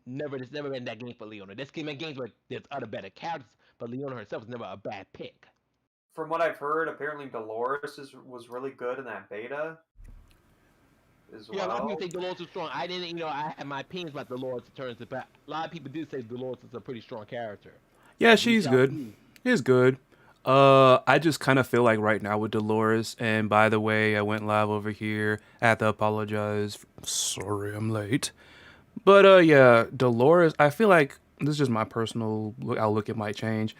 It's never been that game for Leona. There's been games where there's other better characters, but Leona herself is never a bad pick. From what I've heard, apparently Dolores was really good in that beta as Yeah, a lot of people well. say Dolores is strong. I didn't, I had my opinions about Dolores in terms of, but a lot of people did say Dolores is a pretty strong character. Yeah, We she's shall good. see. She's good. I just kind of feel like right now with Dolores, and by the way, I went live over here. I have to apologize. Sorry, I'm late. But yeah, Dolores. I feel like this is just my personal outlook. It might change.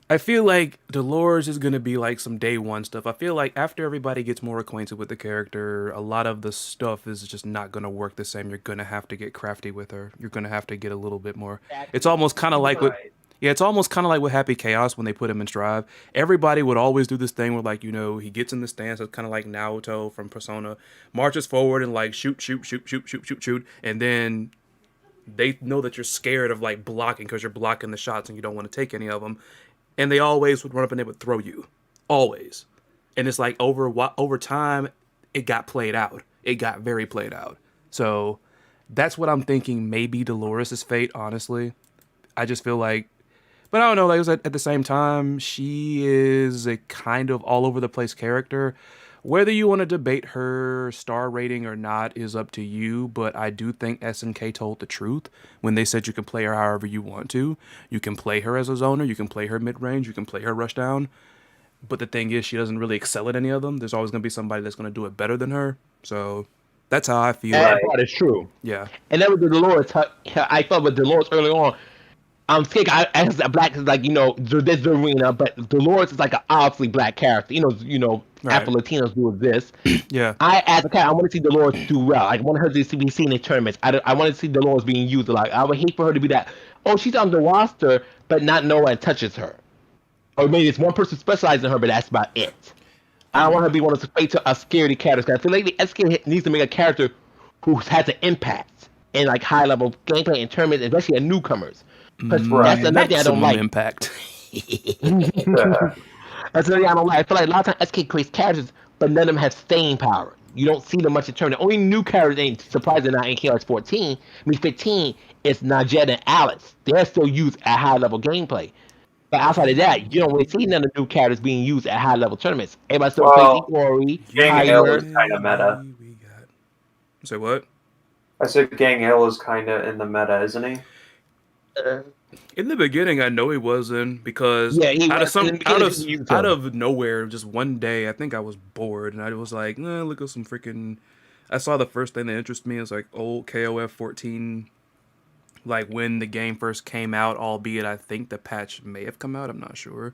I feel like Dolores is gonna be like some day one stuff. I feel like after everybody gets more acquainted with the character, a lot of the stuff is just not gonna work the same. You're gonna have to get crafty with her. You're gonna have to get a little bit more. It's Exactly. almost kind of like with Right. yeah, it's almost kind of like with Happy Chaos when they put him in Strive. Everybody would always do this thing where, like, he gets in the stance. It's kind of like Naruto from Persona, marches forward and like shoot, shoot, shoot, shoot, shoot, shoot, shoot, and then they know that you're scared of like blocking because you're blocking the shots and you don't want to take any of them, and they always would run up and they would throw you, always. And it's like over time, it got played out. It got very played out. So that's what I'm thinking. Maybe Dolores' fate. Honestly, I just feel like, but I don't know. Like I said, at the same time, she is a kind of all over the place character. Whether you want to debate her star rating or not is up to you, but I do think SNK told the truth when they said you can play her however you want to. You can play her as a zoner, you can play her mid range, you can play her rushdown. But the thing is, she doesn't really excel at any of them. There's always going to be somebody that's going to do it better than her. So that's how I feel. That Right. part is true. Yeah. And that was the Dolores. I felt with Dolores early on. I'm scared. As a black is like this arena, but Dolores is like an obviously black character. Right. Afro Latinos do this. Yeah. I as a cat, I want to see Dolores do well. I want her to be seen in tournaments. I want to see Dolores being used a lot. I would hate for her to be that. Oh, she's on the roster, but not no one touches her. Or maybe it's one person specializing in her, but that's about it. I don't want her to be one of those to a scary characters. 'Cause I feel like the SK needs to make a character who has an impact in like high level gameplay and tournaments, especially at newcomers. Because that's Right. another thing I don't Maximum like. impact. Yeah. That's another thing I don't like. I feel like a lot of times SK creates characters, but none of them have staying power. You don't see them much in tournament. Only new characters, ain't surprisingly not in KRS 14, I mean 15, is Najed and Alex. They're still used at high level gameplay. But outside of that, you don't really see none of the new characters being used at high level tournaments. Everybody still plays Well, Ikori, Gang Hill Tiger. is kind of meta. We got. Say what? I said Gang Hill is kind of in the meta, isn't he? In the beginning, I know he wasn't because Yeah, he out of was. In some the beginning, they used out him. of nowhere, just one day, I think I was bored and I was like, look at some freaking. I saw the first thing that interested me is like old KOF 14, like when the game first came out. Albeit I think the patch may have come out. I'm not sure,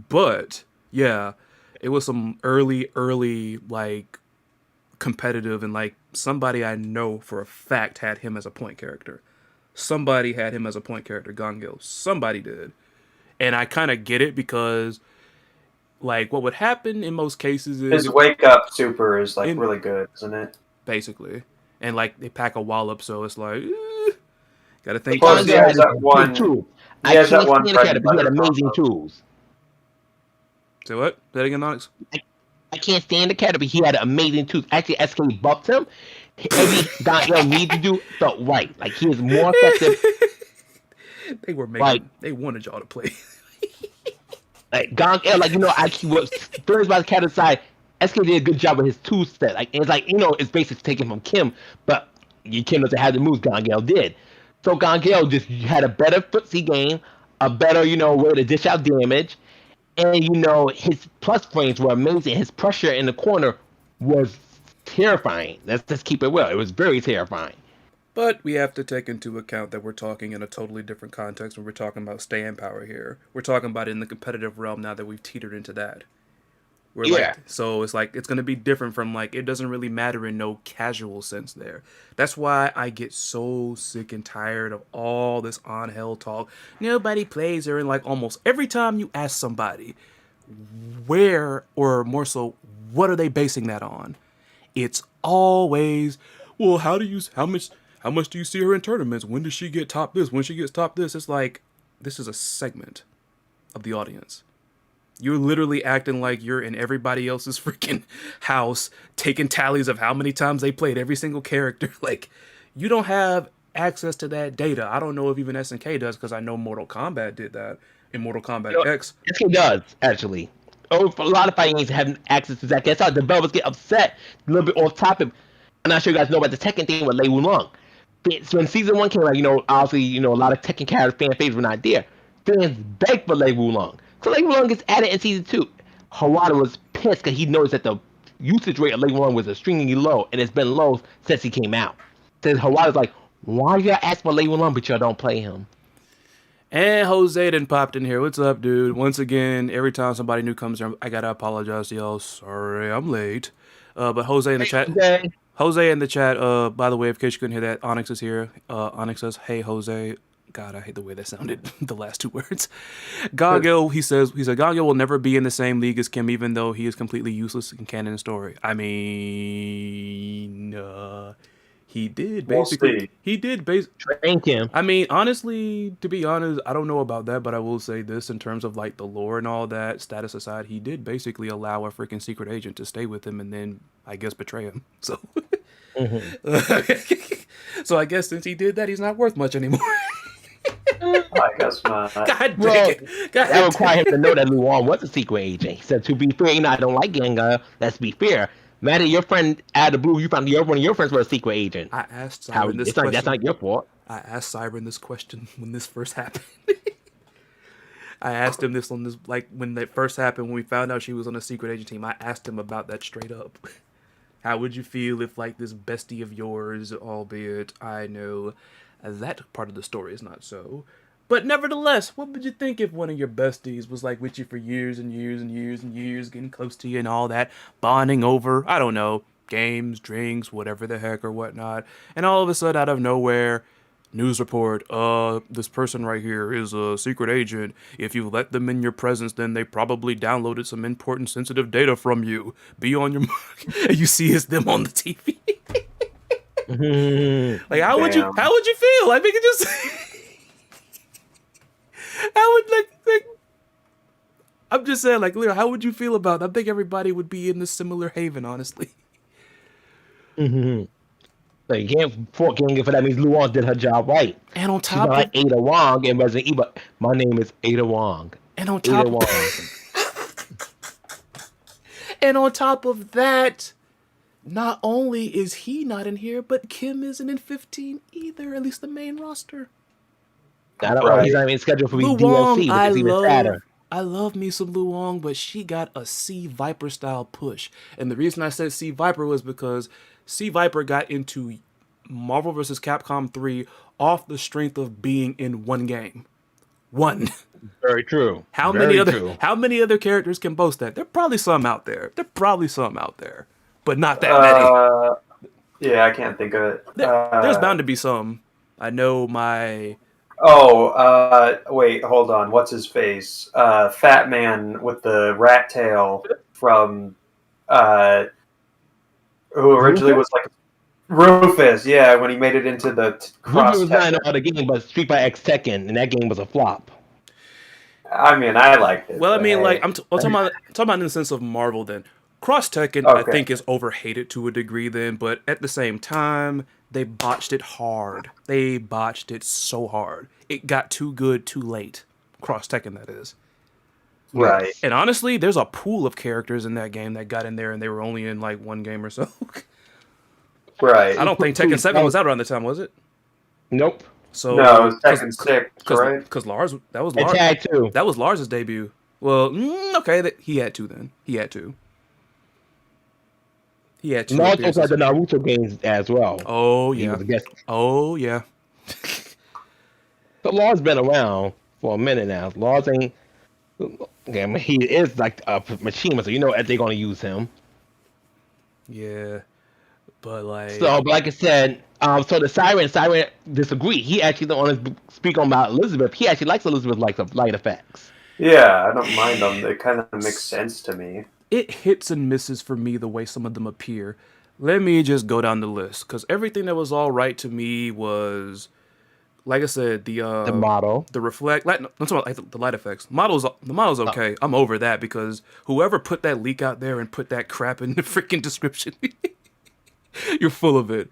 but yeah, it was some early like competitive and like somebody I know for a fact had him as a point character. Somebody had him as a point character, Gongil. Somebody did. And I kind of get it because, like, what would happen in most cases is His wake up super is like in really good, isn't it? basically, and like they pack a wallop, so it's like, gotta But think Plus, he Gongil twice. had has his that big one. tools. He I has that can't one stand the bread character, and but he had butter amazing combo. tools. Say what? Say that again, Onyx. I can't stand the character, but he had amazing tools. Actually, SK buffed him. Every Gongil needed to do felt right. Like he was more effective. They were Like making. They wanted y'all to play. Gong L, I was first by the cat side. SK did a good job with his two set. Like it's like it's basically taken from Kim, but Kim doesn't have the moves Gong L did. So Gong L just had a better footsie game, a better way to dish out damage, and his plus frames were amazing. His pressure in the corner was terrifying. Let's just keep it well. It was very terrifying. But we have to take into account that we're talking in a totally different context when we're talking about staying power here. We're talking about it in the competitive realm now that we've teetered into that. We're Yeah. so it's like, it's going to be different from like, it doesn't really matter in no casual sense there. That's why I get so sick and tired of all this on hell talk. Nobody plays her, and like almost every time you ask somebody where, or more so, what are they basing that on? It's always, well, how much do you see her in tournaments? When does she get top this? When she gets top this? It's like, this is a segment of the audience. You're literally acting like you're in everybody else's freaking house, taking tallies of how many times they played every single character. Like, you don't have access to that data. I don't know if even SNK does because I know Mortal Kombat did that in Mortal You Kombat know, X. yes, he does actually. Oh, a lot of fighting games have access to that. That's how developers get upset. A little bit off topic. I'm not sure you guys know about the Tekken thing with Lei Wulong. So when season one came out, obviously, a lot of Tekken character fan favorites were not there. Fans begged for Lei Wulong. So Lei Wulong gets added in season two. Hawada was pissed because he noticed that the usage rate of Lei Wulong was extremely low, and it's been low since he came out. Says Hawada's like, why y'all ask for Lei Wulong, but y'all don't play him? And Jose then popped in here. What's up, dude? Once again, every time somebody new comes here, I gotta apologize to y'all. Sorry, I'm late. But Jose in the chat. Okay. Jose in the chat. By the way, in case you couldn't hear that, Onyx is here. Onyx says, "Hey, Jose." God, I hate the way that sounded. The last two words. Gagel, he said Gagel will never be in the same league as Kim, even though he is completely useless in canon story. I mean, he did basically. We'll see. He did basically. Train Kim. I mean, honestly, to be honest, I don't know about that, but I will say this in terms of like the lore and all that, status aside, he did basically allow a freaking secret agent to stay with him and then, I guess, betray him. So, so I guess since he did that, he's not worth much anymore. I guess not. God dang Well, it. God that required him to know that Luan was a secret agent. He said, to be fair, I don't like Gengar. Let's be fair. Matter your friend out of the blue, you found one of your friends was a secret agent. I asked How, Siren this question. that's not your fault. I asked Siren this question when this first happened. I asked him this on this, like, when that first happened, when we found out she was on a secret agent team, I asked him about that straight up. How would you feel if, like, this bestie of yours, albeit I know that part of the story is not so, but nevertheless, what would you think if one of your besties was, like, with you for years and years and years and years, getting close to you and all that, bonding over, I don't know, games, drinks, whatever the heck or whatnot, and all of a sudden, out of nowhere, news report, this person right here is a secret agent. If you let them in your presence, then they probably downloaded some important sensitive data from you. Be on your mark. And you see it's them on the TV. Like, how would you feel? I think it just how would like I'm just saying, like, how would you feel about it? I think everybody would be in this similar haven, honestly. So you can't fault Gengar for that. Means Luan did her job right. And on She's top not like Ada Wong and Resident Evil. My name is Ada Wong. And on top Ada Wong. And on top of that, not only is he not in here, but Kim isn't in 15 either, at least the main roster. I don't know. He's not even scheduled for the DLC, which is even sadder. I love me some Luong, but she got a Sea Viper style push. And the reason I said Sea Viper was because Sea Viper got into Marvel vs. Capcom 3 off the strength of being in one game. One. Very true. How many other characters can boast that? There are probably some out there. But not that many. Yeah, I can't think of it. There's bound to be some. I know my... Wait, hold on. What's his face? Fat man with the rat tail from, who originally was like Rufus. Yeah, when he made it into the cross. Rufus was not in all the game, but Street Fighter X Tekken, and that game was a flop. I mean, I liked it. Well, I mean, like, I'm talking about in the sense of Marvel. Then Cross Tekken, I think, is overhated to a degree. Then, but at the same time, they botched it hard. They botched it so hard. It got too good too late. Cross Tekken, that is. Right. And honestly, there's a pool of characters in that game that got in there and they were only in like one game or so. Right. I don't think Tekken 7 was out around the time, was it? Nope. So no, it was Tekken 6, right? Because Lars, that was And Lars. Tag 2. That was Lars' debut. Well, okay, he had to then. He had to. Naruto's like the Naruto games as well. Oh, He yeah. was a guest. Oh, yeah. So Lars been around for a minute now. Lars ain't... Okay, I mean, he is like a machine, so you know they're going to use him. Yeah. But like... So, but like I said, so the Siren disagree. He actually don't want to speak on about Elizabeth. He actually likes Elizabeth like the light effects. Yeah, I don't mind them. It kind of makes sense to me. It hits and misses for me the way some of them appear. Let me just go down the list, because everything that was all right to me was, like I said, the model, the reflect. I'm talking about like the light effects. The model's okay. I'm over that because whoever put that leak out there and put that crap in the freaking description, you're full of it.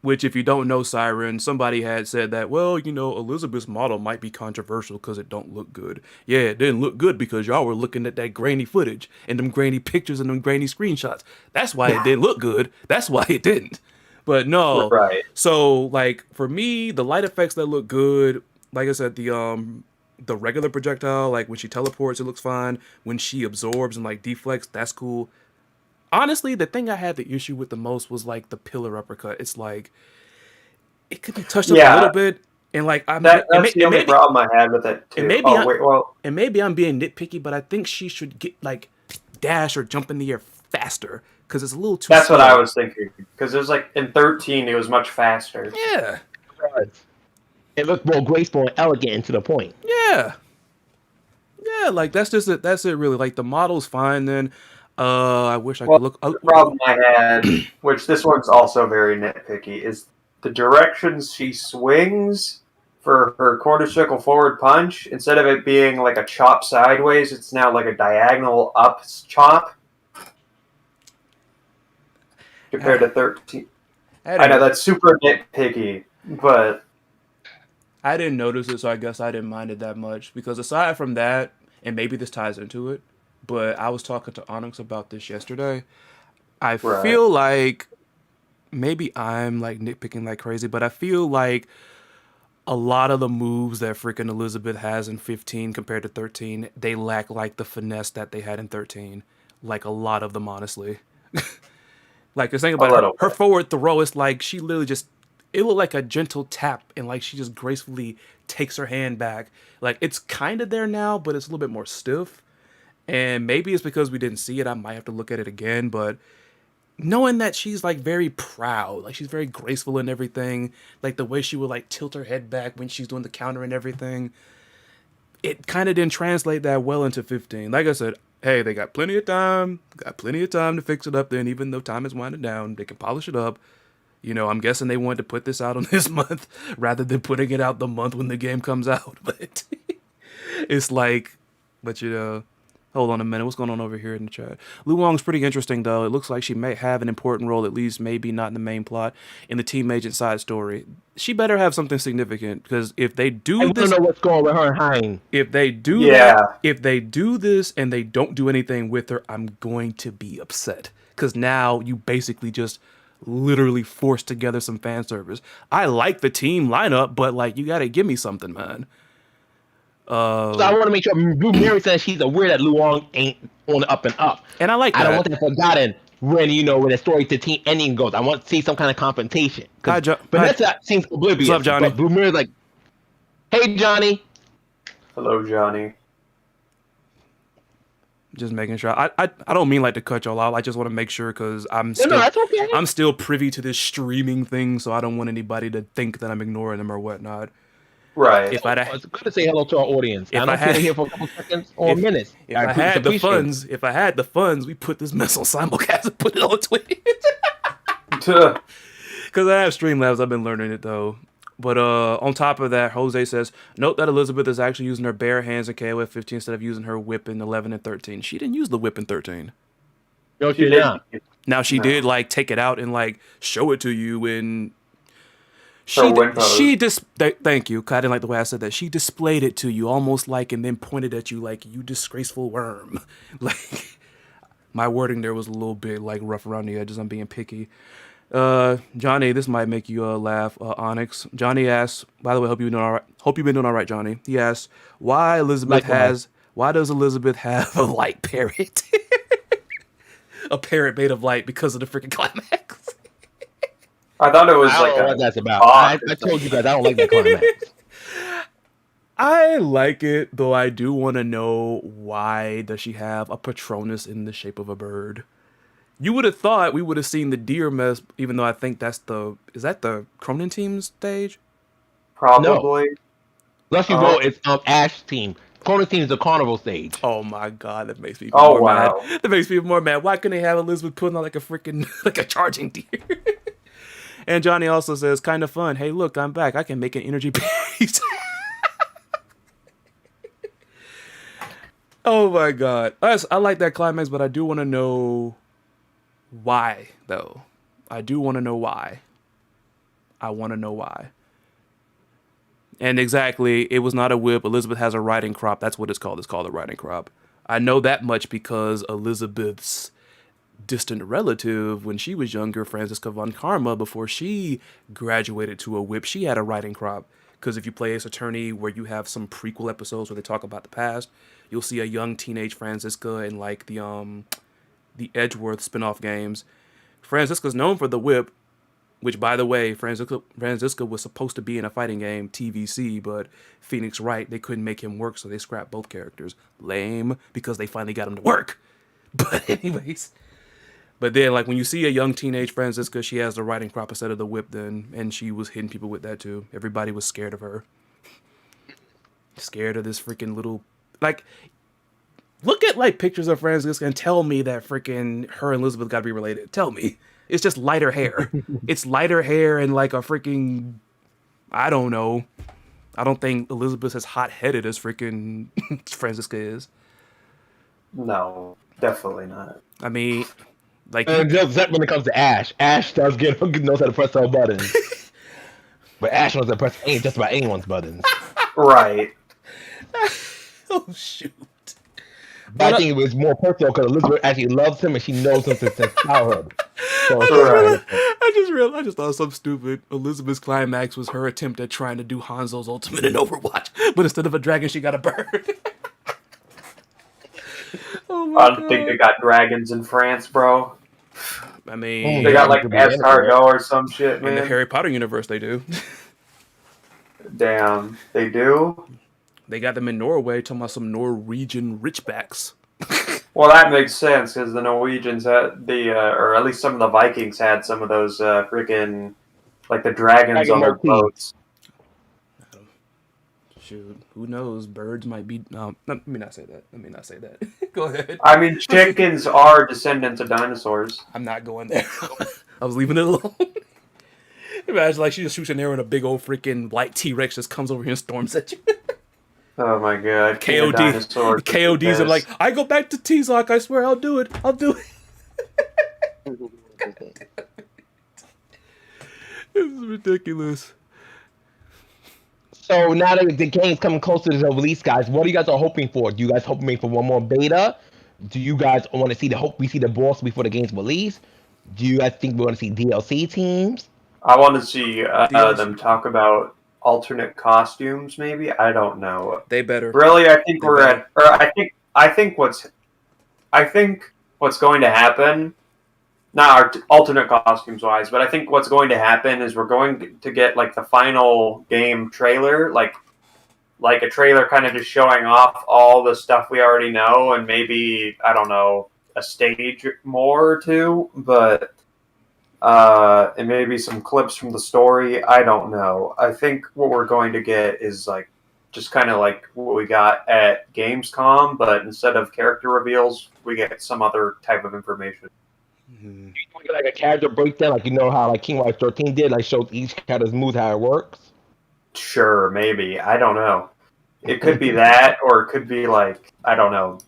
Which, if you don't know Siren, somebody had said that, well, Elizabeth's model might be controversial because it don't look good. Yeah, it didn't look good because y'all were looking at that grainy footage and them grainy pictures and them grainy screenshots. That's why it didn't look good. That's why it didn't. But no. Right. So, like, for me, the light effects that look good, like I said, the regular projectile, like when she teleports, it looks fine. When she absorbs and like deflects, that's cool. Honestly, the thing I had the issue with the most was like the pillar uppercut. It's like it could be touched up a little Yeah, bit, and like that's the only problem I had with it and too. maybe Oh wait, well, and maybe I'm being nitpicky, but I think she should get like dash or jump in the air faster because it's a little too that's what slow. I was thinking because it was like in 13, it was much faster. Yeah, It looked more graceful and elegant and to the point. yeah, yeah. Like that's just it. That's it. Really, like the model's fine. Then, I wish I Well, could look. the problem I had, which this one's also very nitpicky, is the directions she swings for her quarter circle forward punch. Instead of it being like a chop sideways, it's now like a diagonal up chop compared to 13. I know that's super nitpicky, but I didn't notice it, so I guess I didn't mind it that much. Because aside from that, and maybe this ties into it, but I was talking to Onyx about this yesterday. I right. feel like maybe I'm like nitpicking like crazy, but I feel like a lot of the moves that freaking Elizabeth has in 15 compared to 13, they lack like the finesse that they had in 13. Like a lot of them, honestly. Like the thing A about it, little her bit. forward throw is like she literally just it looked like a gentle tap and like she just gracefully takes her hand back. Like it's kind of there now, but it's a little bit more stiff. And maybe it's because we didn't see it. I might have to look at it again, but knowing that she's like very proud, like she's very graceful and everything, like the way she would like tilt her head back when she's doing the counter and everything, it kind of didn't translate that well into 15. Like I said, hey, they got plenty of time, to fix it up. Then, even though time is winding down, they can polish it up. I'm guessing they wanted to put this out on this month rather than putting it out the month when the game comes out. But it's like, but hold on a minute. What's going on over here in the chat? Lu Wong's pretty interesting, though. It looks like she may have an important role, at least maybe not in the main plot, in the team agent side story. She better have something significant, because if they I do want to this, know what's going on with her and Hein. if they do Yeah. that, if they do this and they don't do anything with her, I'm going to be upset. Because now you basically just literally forced together some fan service. I like the team lineup, but like you gotta give me something, man. So I want to make sure Blue Mary says she's aware that Luong ain't on the up and up. And I like I don't that. want that forgotten when when the story to team ending goes. I want to see some kind of confrontation. Hi, Because Hi. Vanessa seems oblivious. What's up, Johnny? But Blue Mary's like, hey, Johnny. Hello, Johnny. Just making sure. I don't mean like to cut y'all out. I just want to make sure because No, that's okay. I'm still privy to this streaming thing, so I don't want anybody to think that I'm ignoring them or whatnot. Right. If I It's good to say hello to our audience. If I don't I had- care here for a couple seconds or minutes. if I had the funds, we put this mess on simulcast and put it on Twitch. Tuh. Because I have Streamlabs, I've been learning it though. But on top of that, Jose says, note that Elizabeth is actually using her bare hands in KOF 15 instead of using her whip in 11 and 13. She didn't use the whip in 13. No, She she's did. not. Now she No. did like take it out and like show it to you and win pose. thank you. 'Cause I didn't like the way I said that. She displayed it to you almost like and then pointed at you like you disgraceful worm. Like my wording there was a little bit like rough around the edges. I'm being picky. Johnny, this might make you laugh. Onyx. Johnny asks, by the way, hope you've been doing all right. Hope you've been doing all right, Johnny. He asks, why does Elizabeth have a light parrot? A parrot made of light because of the freaking climax. I thought it was I like don't know a what that's about. box I or told you guys I don't like the climax. I like it, though I do want to know why does she have a Patronus in the shape of a bird? You would have thought we would have seen the deer mess, even though I think is that the Cronin team's stage? probably. Unless you vote, it's Ash team. Corner team is the carnival stage. Oh my god, that makes me even Oh, more wow. mad. That makes me even more mad. Why couldn't they have Elizabeth putting on like a freaking like a charging deer? And Johnny also says, kind of fun. Hey, look, I'm back. I can make an energy base. Oh my god. I like that climax, but I do want to know why, though. I do want to know why. I want to know why. And exactly, it was not a whip. Elizabeth has a riding crop. That's what it's called. It's called a riding crop. I know that much because Elizabeth's distant relative, when she was younger, Franziska von Karma, before she graduated to a whip, she had a riding crop. Because if you play Ace Attorney, where you have some prequel episodes where they talk about the past, you'll see a young teenage Franziska in like the Edgeworth spin-off games. Franziska's known for the whip, which, by the way, Franziska was supposed to be in a fighting game, TVC, but Phoenix Wright, they couldn't make him work, so they scrapped both characters. Lame, because they finally got him to work. But anyways. But then, like, when you see a young teenage Franziska, she has the riding crop instead of the whip then, and she was hitting people with that too. Everybody was scared of her. Scared of this freaking little... Like, look at, like, pictures of Franziska and tell me that freaking her and Elizabeth got to be related. Tell me. It's just lighter hair. It's lighter hair and like a freaking, I don't know. I don't think Elizabeth's as hot-headed as freaking Franziska is. No, definitely not. I mean, like... And just when it comes to Ash, Ash knows how to press all buttons. But Ash knows how to press just about anyone's buttons. Right. Oh, shoot. But I think it was more personal because Elizabeth actually loves him and she knows him since childhood. So I just thought something stupid. Elizabeth's climax was her attempt at trying to do Hanzo's ultimate in Overwatch, but instead of a dragon, she got a bird. Oh my I don't think they got dragons in France, bro. I mean, they got like escargot or some shit, man. In the Harry Potter universe, they do. Damn, they do? They got them in Norway, talking about some Norwegian richbacks. Well, that makes sense because the Norwegians had or at least some of the Vikings had some of those freaking, like the dragons on their boats. Shoot, who knows? Birds might be. No, let me not say that. Go ahead. I mean, chickens are descendants of dinosaurs. I'm not going there. I was leaving it alone. Imagine like she just shoots an arrow and a big old freaking white T-Rex just comes over here and storms at you. Oh my god. KODs are like, I go back to T-Zoc, I swear I'll do it. This is ridiculous. So now that the game's coming closer to the release, guys, what are you guys are hoping for? Do you guys hoping for one more beta? Do you guys want to see we see the boss before the game's release? Do you guys think we're going to see DLC teams? I want to see them talk about alternate costumes, maybe. I don't know. They better. Really, I think I think what's going to happen, not our alternate costumes wise, but I think what's going to happen is we're going to get like the final game trailer, like a trailer kind of just showing off all the stuff we already know, and maybe, I don't know, a stage more or two, but and maybe some clips from the story. I don't know. I think what we're going to get is like just kind of like what we got at Gamescom, but instead of character reveals, we get some other type of information. Mm-hmm. Like a character breakdown, like how like King Watch 13 did, like shows each character's moves, how it works. Sure, maybe. I don't know. It could be that, or it could be like, I don't know.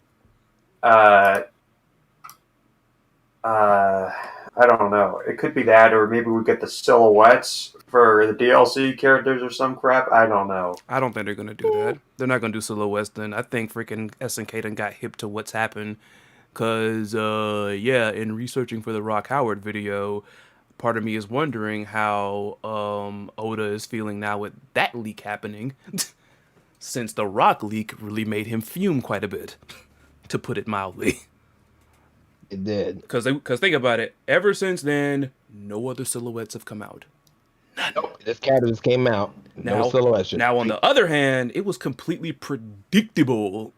I don't know. It could be that, or maybe we get the silhouettes for the DLC characters or some crap. I don't know. I don't think they're going to do that. They're not going to do silhouettes then. I think freaking SNK done got hip to what's happened. Because, in researching for the Rock Howard video, part of me is wondering how Oda is feeling now with that leak happening. Since the Rock leak really made him fume quite a bit, to put it mildly. It did. Because think about it. Ever since then, no other silhouettes have come out. None. Nope. This character just came out. No silhouettes. Now, on the other hand, it was completely predictable.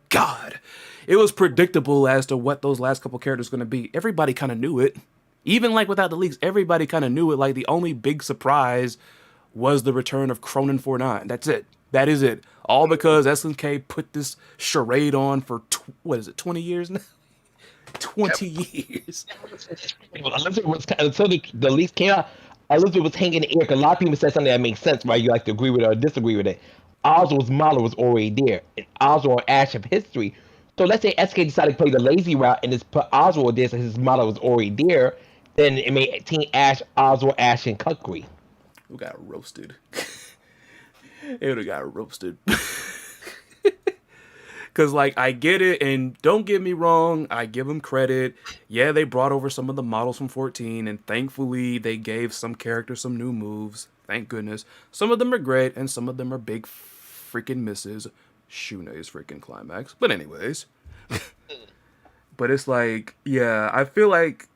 God. It was predictable as to what those last couple characters were going to be. Everybody kind of knew it. Even like without the leaks, everybody kind of knew it. Like the only big surprise was the return of Cronin 49. That's it. That is it. All because SNK put this charade on for, 20 years now? 20 years. Until the leaks came out, Elizabeth was hanging in the air because a lot of people said something that makes sense, right? You like to agree with it or disagree with it. Oswald's model was already there. And Oswald Ash of history. So let's say SK decided to play the lazy route and just put Oswald there so his model was already there. Then it made Team Ash, Oswald, Ash, and Kukri. We got roasted. It would have got roasted. Because, like, I get it, and don't get me wrong, I give them credit. Yeah, they brought over some of the models from 14, and thankfully, they gave some characters some new moves. Thank goodness. Some of them are great, and some of them are big freaking misses. Shune's freaking climax. But anyways. But it's like, yeah, I feel like,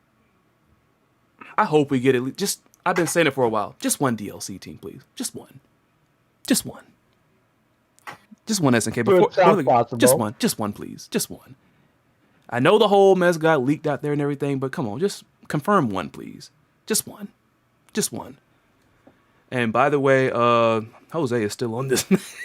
I hope we get it. Just, I've been saying it for a while. Just one DLC team, please. Just one. Just one. Just one SNK before. Sounds possible. Just one, please. Just one. I know the whole mess got leaked out there and everything, but come on, just confirm one, please. Just one. Just one. And by the way, Jose is still on this mess.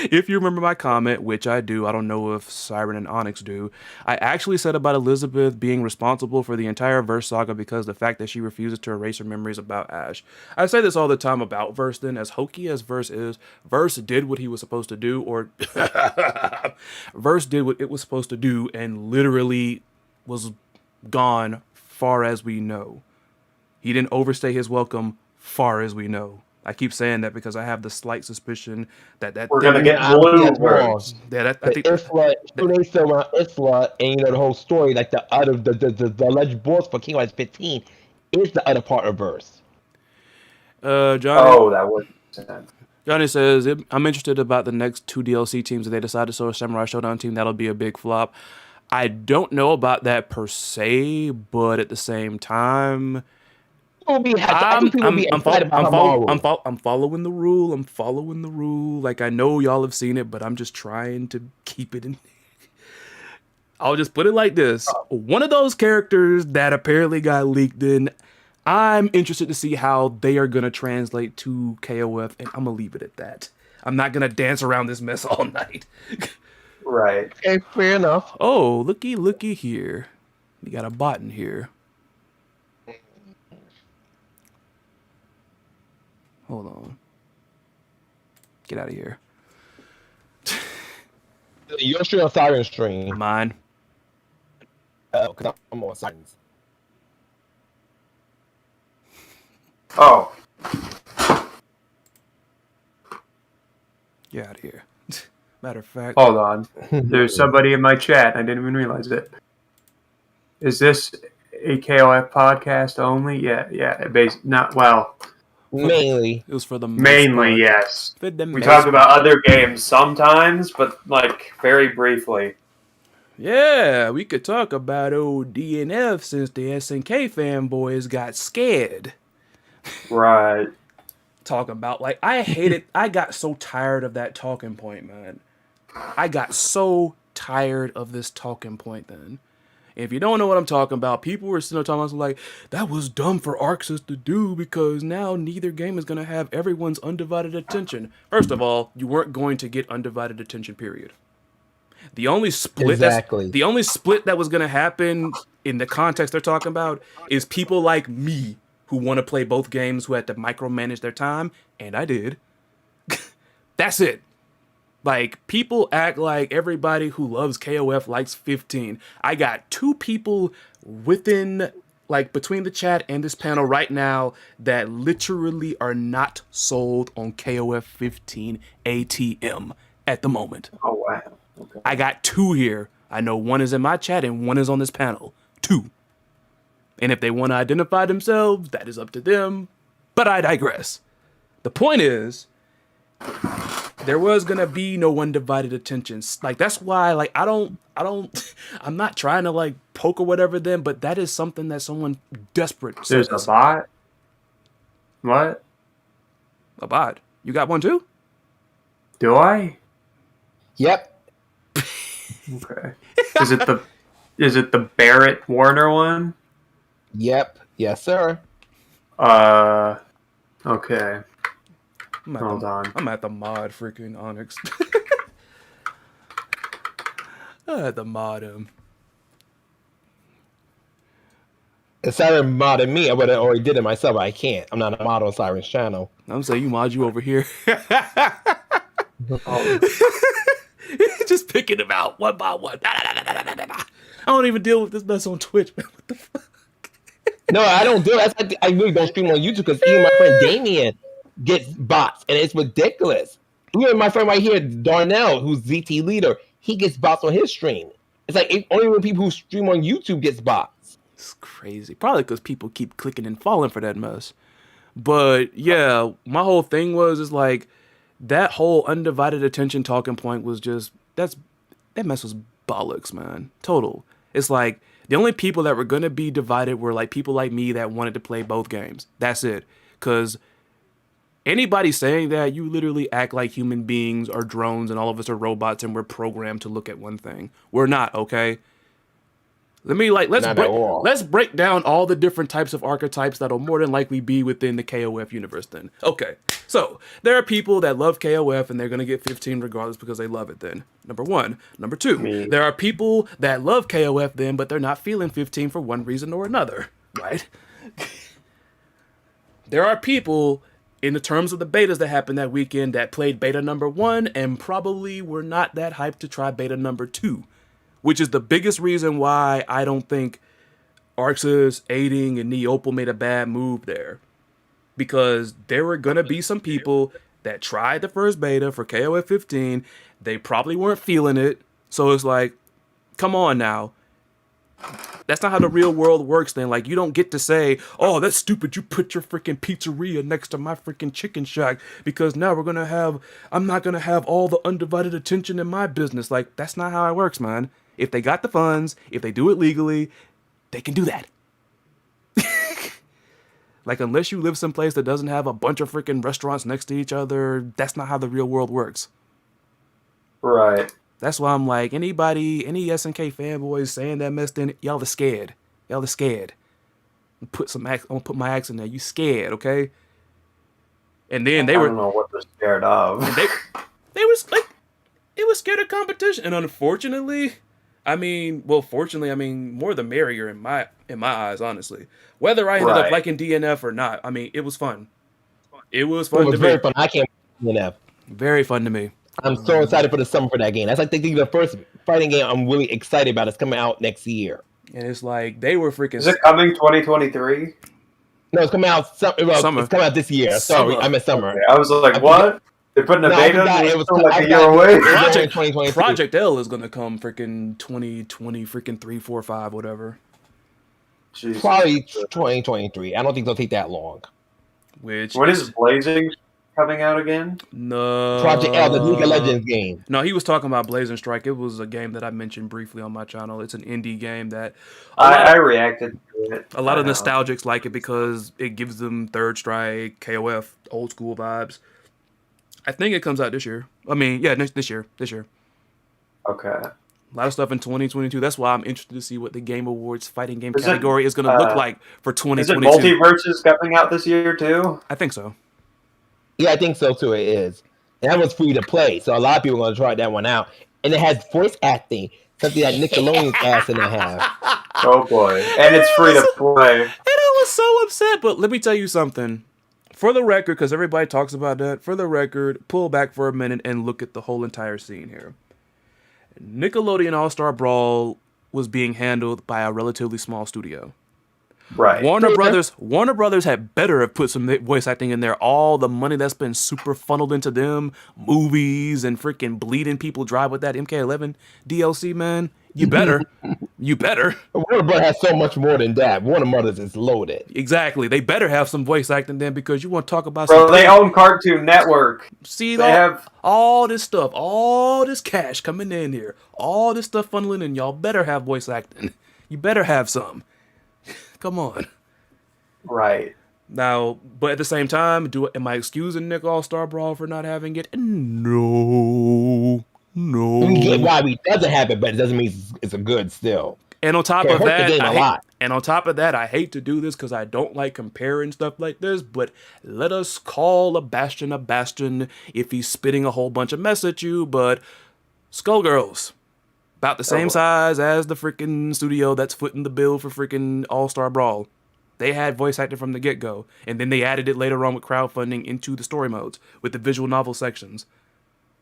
If you remember my comment, which I do, I don't know if Siren and Onyx do, I actually said about Elizabeth being responsible for the entire Verse saga because the fact that she refuses to erase her memories about Ash. I say this all the time about Verse then, as hokey as Verse is, Verse did what he was supposed to do, or Verse did what it was supposed to do and literally was gone far as we know. He didn't overstay his welcome far as we know. I keep saying that because I have the slight suspicion that We're going to get I don't think that's wrong. bloopers. Yeah, I think Isla, Shune still around Isla, and you know the whole story, like the other, the alleged boss for King Hearts 15 is the other part of Verse. Johnny. Oh, that would make sense. Johnny says, I'm interested about the next 2 DLC teams. If they decide to show a Samurai Showdown team, that'll be a big flop. I don't know about that per se, but at the same time, I'm following the rule. I'm following the rule. Like, I know y'all have seen it, but I'm just trying to keep it in. I'll just put it like this. One of those characters that apparently got leaked in, I'm interested to see how they are going to translate to KOF, and I'm going to leave it at that. I'm not going to dance around this mess all night. Right. Okay, fair enough. Oh, looky here. You got a bot in here. Hold on. Get out of here. Your stream on Siren stream. Mine. Because I'm on Siren's. Oh, Get out of here. Matter of fact. hold on. There's somebody in my chat. I didn't even realize it. Is this a KOF podcast only? Yeah. Not well. Mainly. It was for the Mainly, yes. For the We talk about other games sometimes, but like very briefly. Yeah, we could talk about old DNF since the SNK fanboys got scared. Right. Talking about, like, I hated, I got so tired of that talking point, man. I got so tired of this talking point then. If you don't know what I'm talking about, people were still talking about, like, that was dumb for Arxis to do because now neither game is going to have everyone's undivided attention. First of all, you weren't going to get undivided attention, period. The only split the only split that was going to happen in the context they're talking about is people like me who want to play both games, who had to micromanage their time, and I did. That's it. Like, people act like everybody who loves KOF likes 15. I got 2 people within, like, between the chat and this panel right now that literally are not sold on KOF 15 ATM at the moment. Oh, wow. Okay. I got 2 here. I know one is in my chat and one is on this panel. 2. And if they want to identify themselves, that is up to them. But I digress. The point is, there was gonna be no undivided attention. Like, that's why, like, I'm not trying to, like, poke or whatever them, but that is something that someone desperate There's says. a bot? What? A bot? You got one too? Do I? Yep. Okay. Is it the Barrett Warner one? Yep. Yes, sir. Okay. Hold on. I'm at the mod freaking Onyx. I had to mod him. If Siren modded me, I would have already did it myself, but I can't. I'm not a mod on Siren's channel. I'm saying you mod you over here. Just picking them out one by one. I don't even deal with this mess on Twitch, man. What the fuck? No, I don't do it. I really don't stream on YouTube because even my friend Damien gets bots, and it's ridiculous. Even my friend right here, Darnell, who's ZT leader, he gets bots on his stream. It's like only when people who stream on YouTube gets bots. It's crazy. Probably because people keep clicking and falling for that mess. But yeah, my whole thing is like that whole undivided attention talking point was just that mess was bollocks, man. Total. It's like the only people that were gonna be divided were like people like me that wanted to play both games. That's it. Cause anybody saying that, you literally act like human beings are drones and all of us are robots and we're programmed to look at one thing. We're not, okay? Let's break down all the different types of archetypes that'll more than likely be within the KOF universe then. Okay. So, there are people that love KOF and they're going to get 15 regardless because they love it then. Number 1. Number 2, there are people that love KOF then but they're not feeling 15 for one reason or another, right? There are people in the terms of the betas that happened that weekend that played beta number 1 and probably were not that hyped to try beta number 2. Which is the biggest reason why I don't think Arxis, Aiding, and Neopal made a bad move there. Because there were going to be some people that tried the first beta for KOF 15. They probably weren't feeling it. So it's like, come on now. That's not how the real world works then. Like, you don't get to say, oh, that's stupid. You put your freaking pizzeria next to my freaking chicken shack because now I'm not going to have all the undivided attention in my business. Like, that's not how it works, man. If they got the funds, if they do it legally, they can do that. Like, unless you live someplace that doesn't have a bunch of freaking restaurants next to each other, that's not how the real world works. Right. That's why I'm like, any SNK fanboys saying that mess, then y'all are scared. Y'all are scared. I'm gonna put my axe in there. You scared, okay? And then I don't know what they're scared of. They was like, it was scared of competition, and unfortunately, fortunately, more the merrier in my eyes, honestly. Whether I ended up liking DNF or not, it was fun. It was fun. It was very fun. I can't DNF. Very fun to me. I'm so excited for the summer for that game. That's like the first fighting game I'm really excited about. It's coming out next year. And it's like they were freaking. Is it coming 2023? No, it's coming out summer. It's coming out this year. Sorry, I meant summer. Okay. I was like, what? They're putting a beta. It was like a year away. Project L is gonna come freaking 2020, freaking 3, 4, 5, whatever. Jesus. Probably 2023. I don't think they'll take that long. When is Blazing coming out again? No. Project L, the League of Legends game. No, he was talking about Blazing Strike. It was a game that I mentioned briefly on my channel. It's an indie game that I reacted to it. A lot of nostalgics like it because it gives them Third Strike, KOF, old school vibes. I think it comes out this year. This year. Okay. A lot of stuff in 2022. That's why I'm interested to see what the Game Awards fighting game category is going to look like for 2022. Is it Multiverses coming out this year too? I think so. Yeah, I think so too. It is. And that was free to play, so a lot of people are going to try that one out. And it has voice acting, something that Nickelodeon's ass didn't have. Oh boy. And it's free to play. And I was so upset, but let me tell you something. For the record, because everybody talks about that, for the record, pull back for a minute and look at the whole entire scene here. Nickelodeon All-Star Brawl was being handled by a relatively small studio. Right. Warner Brothers had better have put some voice acting in there. All the money that's been super funneled into them, movies and freaking bleeding people dry with that MK11 DLC, man. You better. You better. Warner Brothers has so much more than that. Warner Brothers is loaded. Exactly. They better have some voice acting then because you want to talk about they own Cartoon Network. See, they have all this stuff, all this cash coming in here, all this stuff funneling in. Y'all better have voice acting. You better have some. Come on. Right. Now, but at the same time, am I excusing Nick All-Star Brawl for not having it? No. We get why he doesn't have it, but it doesn't mean it's a good still. And on top of that, I hate to do this because I don't like comparing stuff like this, but let us call a Bastion if he's spitting a whole bunch of mess at you, but Skullgirls, about the same size as the freaking studio that's footing the bill for freaking All-Star Brawl. They had voice acting from the get-go, and then they added it later on with crowdfunding into the story modes, with the visual novel sections.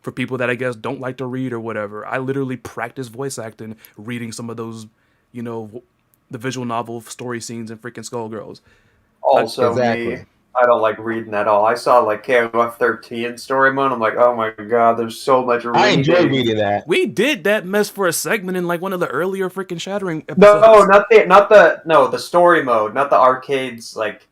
For people that I guess don't like to read or whatever, I literally practice voice acting, reading some of those, the visual novel story scenes in freaking Skullgirls. Also, exactly. I don't like reading at all. I saw like KOF 13 story mode. I'm like, oh my god, there's so much I reading. enjoy reading that. We did that mess for a segment in like one of the earlier freaking Shattering No, episodes. the story mode, not the arcades like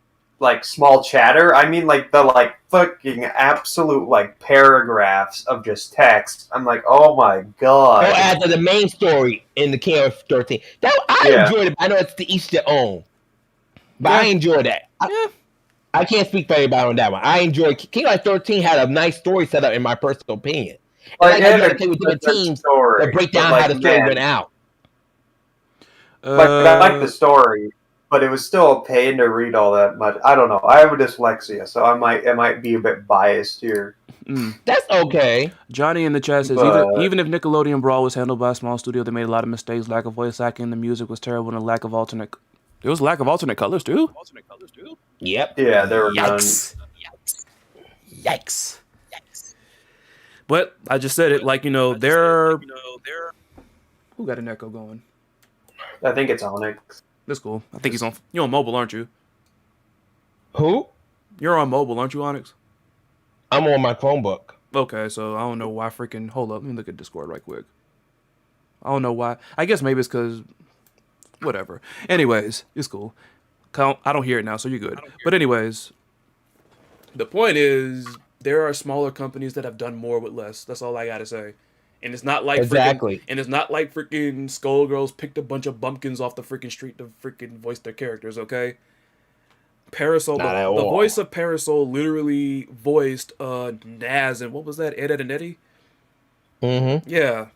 small chatter. I mean like the like fucking absolute like paragraphs of just text. I'm like, oh my god. Oh, as the main story in the KOF 13. That I Yeah. enjoyed it. I know it's to each their own, but Yeah. I enjoyed that. Yeah. I can't speak for everybody on that one. I enjoyed King of 13 had a nice story set up in my personal opinion. And Like, like how you it had had to play with a different good teams story, to break but, down like, how the story man, went out. Like, I like the story, but it was still a pain to read all that much. I don't know. I have a dyslexia, so it might be a bit biased here. That's okay. Johnny in the chat says, But- even if Nickelodeon Brawl was handled by a small studio, they made a lot of mistakes. Lack of voice acting, the music was terrible, and a lack of alternate. There was a lack of alternate colors too. Yep. Yeah, there were none. Yikes! But I just said it like they're. Who got an echo going? I think it's Onyx. That's cool. I think you're on mobile, aren't you? Who? You're on mobile, aren't you, Onyx? I'm on my Chromebook. Okay, so I don't know why freaking. Hold up, let me look at Discord right quick. I don't know why. I guess maybe it's because. Whatever. Anyways, it's cool. I don't hear it now, so you're good. But anyways, the point is there are smaller companies that have done more with less. That's all I gotta say. And it's not like Exactly. freaking Skullgirls picked a bunch of bumpkins off the freaking street to freaking voice their characters, okay? Parasol, Not at the all. voice of Parasol literally voiced Naz and what was that? Ed, Ed, and Eddie? Mm-hmm. Yeah.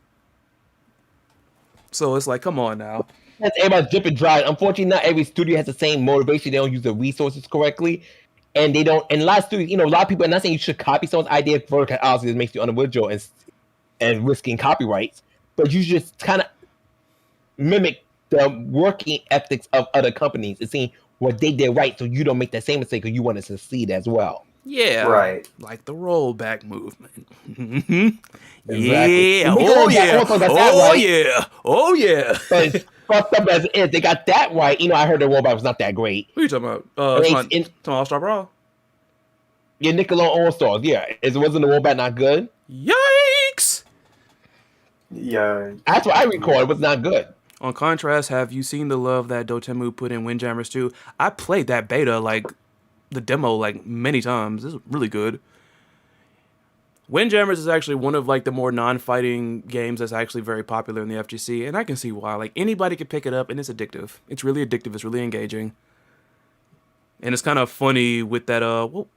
So it's like, come on now. That's everybody's dripping dry. Unfortunately, not every studio has the same motivation. They don't use the resources correctly. And they don't, and a lot of studios, a lot of people, I'm not saying you should copy someone's idea for obviously it makes you unoriginal and risking copyrights, but you should just kind of mimic the working ethics of other companies and seeing what they did right so you don't make that same mistake because you want to succeed as well. Yeah. Right. Like the rollback movement. Exactly. Yeah. And Oh because yeah. also got that Oh right. yeah. Oh yeah. But it's fucked up as it is. They got that right. I heard the robot was not that great. What are you talking about? In Talking All-Star Brawl? your Nickelodeon All Stars, yeah. Wasn't the robot not good? Yikes! Yeah. That's what I recall. It was not good. On contrast, have you seen the love that Dotemu put in Windjammers 2? I played that beta, like, the demo, like, many times. This is really good. Windjammers is actually one of, like, the more non-fighting games that's actually very popular in the FGC, and I can see why. Like, anybody can pick it up, and it's addictive. It's really addictive. It's really engaging. And it's kind of funny with that,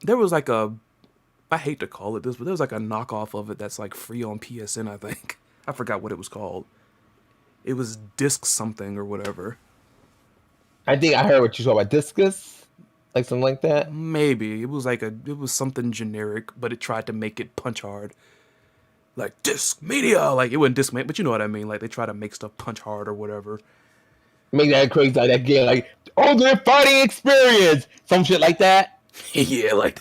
there was, like, I hate to call it this, but there was, like, a knockoff of it that's, like, free on PSN, I think. I forgot what it was called. It was Disc something or whatever. I think I heard what you saw about Discus, like something like that. Maybe it was something generic, but it tried to make it punch hard, like Disc Media. Like it wasn't Disc Media, but you know what I mean. Like they try to make stuff punch hard or whatever. Make that crazy like that game, like ultimate fighting experience, some shit like that. Yeah, like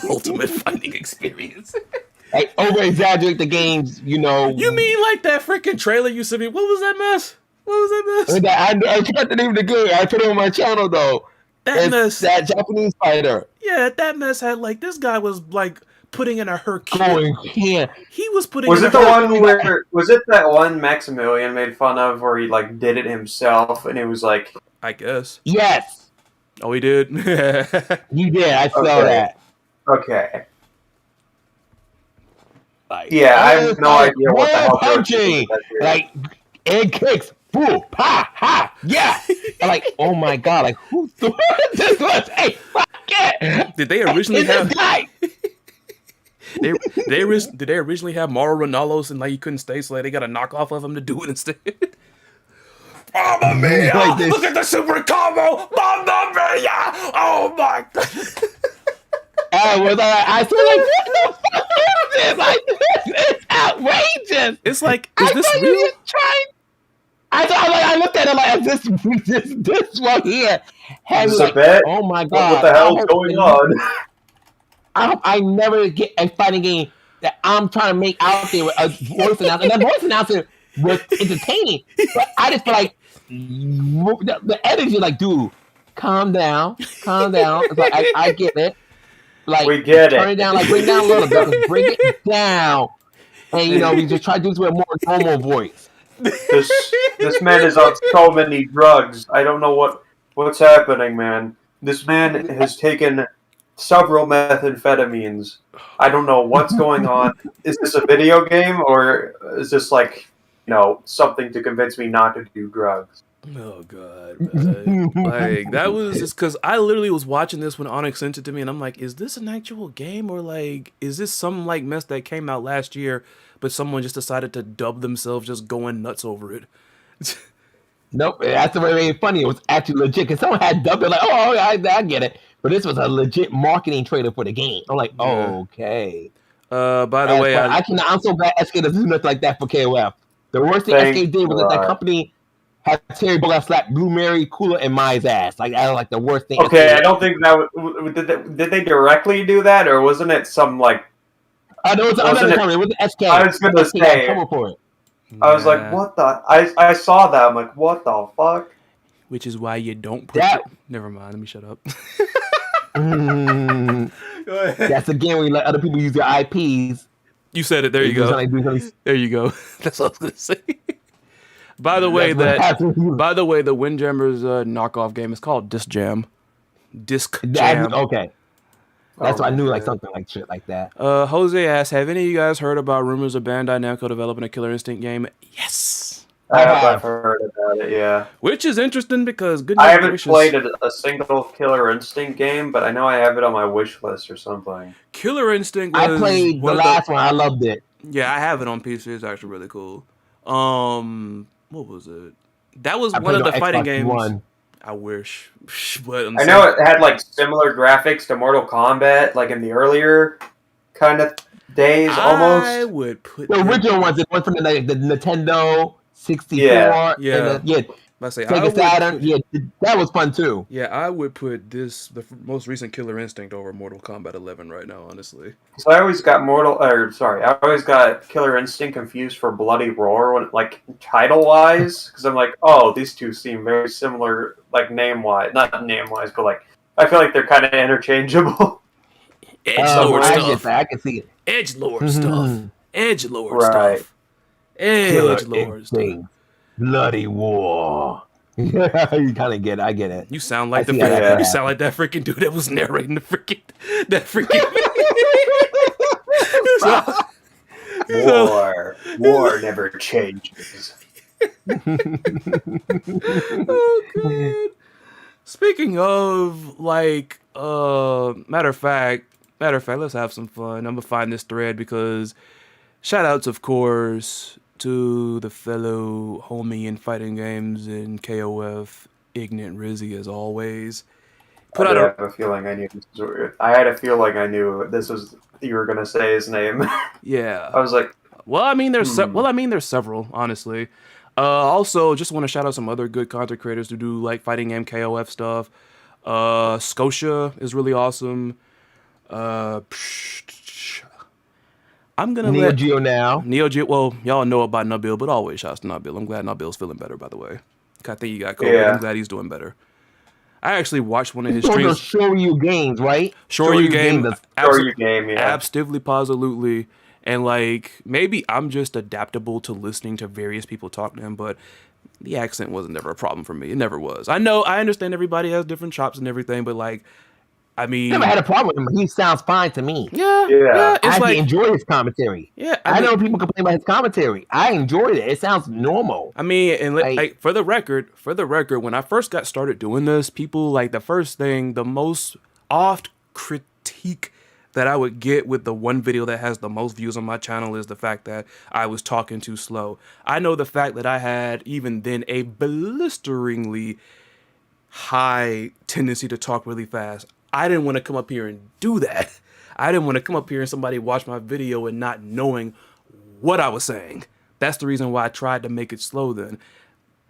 ultimate fighting experience. Like over exaggerate the games, You mean like that freaking trailer you sent me? What was that mess? What was that mess? I tried to name the good. I put it on my channel though. That mess. That Japanese fighter Yeah, that mess had like this guy was like putting in a going here. He was putting. Was in it the one where was it that one Maximilian made fun of where he like did it himself and it was like I guess. Yes, Oh, he did. you did. I saw Okay. that. okay. Like, Yeah, I have no idea what the hell punching, like and kicks, boo, pa, ha, yeah. I'm like, oh my god, like who thought this was? Hey, fuck it. Did they originally It's this have? guy. Did they originally have Mauro Ronaldo's and like he couldn't stay, so like, they got a knockoff of him to do it instead? Mamma mia! Like this. Look at the super combo! Mamma mia! Oh my god! I feel like, what the fuck is this? Like, this is outrageous. It's like, I is this thought you real? was trying. I looked at it like, this one here has Is this a like, bet? oh my god, What the hell's going on? I hope I never get a fighting game that I'm trying to make out there with a voice announcer, and that voice announcer was entertaining, but I just feel like the energy, like, dude, calm down, calm down. It's like I get it. Like We get turn it. it down, like bring it down a little bit, just bring it down. And we just try to do this with a more normal voice. This man is on so many drugs. I don't know what's happening, man. This man has taken several methamphetamines. I don't know what's going on. Is this a video game or is this like, something to convince me not to do drugs? Oh god, man. Like that was just because I literally was watching this when Onyx sent it to me, and I'm like, is this an actual game or like is this some like mess that came out last year, but someone just decided to dub themselves just going nuts over it? Nope, that's the way it made it funny. It was actually legit because someone had dubbed it like, oh, I get it. But this was a legit marketing trailer for the game. I'm like, okay. By the way, I'm so glad SK doesn't do nothing like that for KOF. The worst thing Thank SK did was that that company had Terry Bullock slap Blue Mary, Cooler, and Mai's ass. Like I don't like the worst thing. Okay, I don't think that was, did they directly do that, or wasn't it some like? No, it was another company. It was SK. I was gonna SK say. got for it. I was like, what the? I saw that. I'm like, what the fuck? Which is why you don't put Never mind. Let me shut up. Go ahead. That's again when you let other people use their IPs. You said it. There you go. There you go. That's what I was gonna say. By the way, the Windjammers knockoff game is called Disc Jam. Disc Jam. Okay. That's why I knew like something like shit like that. Jose asks, have any of you guys heard about rumors of Bandai Namco developing a Killer Instinct game? Yes. I have heard about it, yeah. Which is interesting because I haven't played a single Killer Instinct game, but I know I have it on my wish list or something. Killer Instinct was I played the last one. I loved it. Yeah, I have it on PC. It's actually really cool. What was it? That was one of the fighting games. One. I wish. But I know it had like similar graphics to Mortal Kombat, like in the earlier kind of days almost. I would put the original ones. It went from the Nintendo 64. Yeah. Sega Saturn. Yeah, that was fun too. Yeah, I would put the most recent Killer Instinct over Mortal Kombat 11 right now, honestly. So I always got I always got Killer Instinct confused for Bloody Roar when, like, title-wise, because I'm like, oh, these two seem very similar, like name-wise, not name-wise, but like I feel like they're kind of interchangeable. Edgelord stuff. I can see it. Edgelord stuff. Edgelord stuff. Edgelord stuff. Bloody War. You kind of get it. I get it. You sound like you sound like that freaking dude that was narrating that freaking War never changes. Oh god. Speaking of like matter of fact, let's have some fun. I'm gonna find this thread because shout outs, of course, to the fellow homie in fighting games in KOF, Ignant Rizzy, as always. I had a feeling I knew this was you were gonna say his name. Yeah, I was like, well, I mean, there's several, honestly. Also, just want to shout out some other good content creators who do like fighting game KOF stuff. Scotia is really awesome. I'm gonna Neo Geo now. Neo Geo. Well, y'all know about Nabil, but always shouts to Nabil. I'm glad Nabil's feeling better, by the way. I think he got COVID. Yeah. I'm glad he's doing better. I actually watched one of his streams. Shoryu games, right? Shoryu game. Shoryu game, yeah. Absolutely, positively. And like maybe I'm just adaptable to listening to various people talk to him, but the accent wasn't never a problem for me. It never was. I understand everybody has different chops and everything, but like, I mean, never had a problem with him. He sounds fine to me. Yeah. I enjoy his commentary. Yeah, I know people complain about his commentary. I enjoyed it. It sounds normal. I mean, and like for the record, when I first got started doing this, people like the most oft critique that I would get with the one video that has the most views on my channel is the fact that I was talking too slow. I know the fact that I had even then a blisteringly high tendency to talk really fast. I didn't want to come up here and do that. I didn't want to come up here and somebody watch my video and not knowing what I was saying. That's the reason why I tried to make it slow then.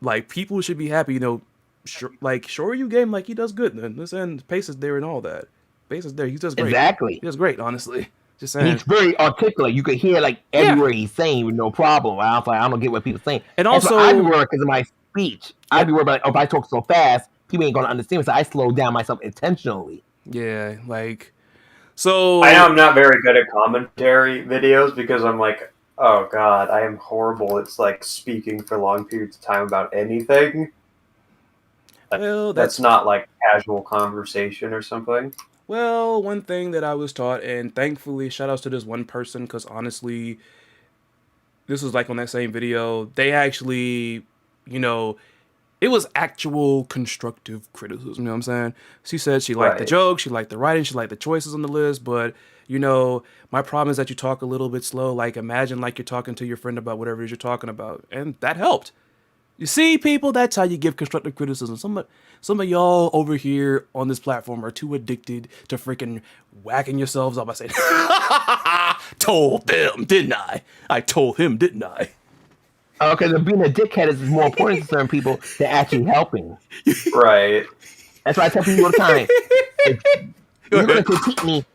Like, people should be happy, Shoryu game, like, he does good then. Listen, pace is there and all that. Pace is there. He does great. Exactly. He does great, honestly. Just saying. He's very articulate. You could hear, like, every word he's saying with no problem. I don't get what people are saying. And also, I'd be worried because of my speech. I'd be worried about, if I talk so fast, people ain't gonna understand. So I slowed down myself intentionally. Yeah, like so. I know I'm not very good at commentary videos because I'm like, oh god, I am horrible. It's like speaking for long periods of time about anything. Well, That's not like casual conversation or something. well, one thing that I was taught, and thankfully, shout outs to this one person, because honestly, this was like on that same video. They actually, you know, it was actual constructive criticism. You know what I'm saying? She said she liked the Right. joke, she liked the writing, she liked the choices on the list, but my problem is that you talk a little bit slow. Like imagine like you're talking to your friend about whatever it is you're talking about, and that helped. You see, people, that's how you give constructive criticism. Some of y'all over here on this platform are too addicted to freaking whacking yourselves up by saying, told them, didn't I? I told him, didn't I? Okay, so being a dickhead is more important to certain people than actually helping. Right. That's why I tell people all the time: if you're gonna critique me,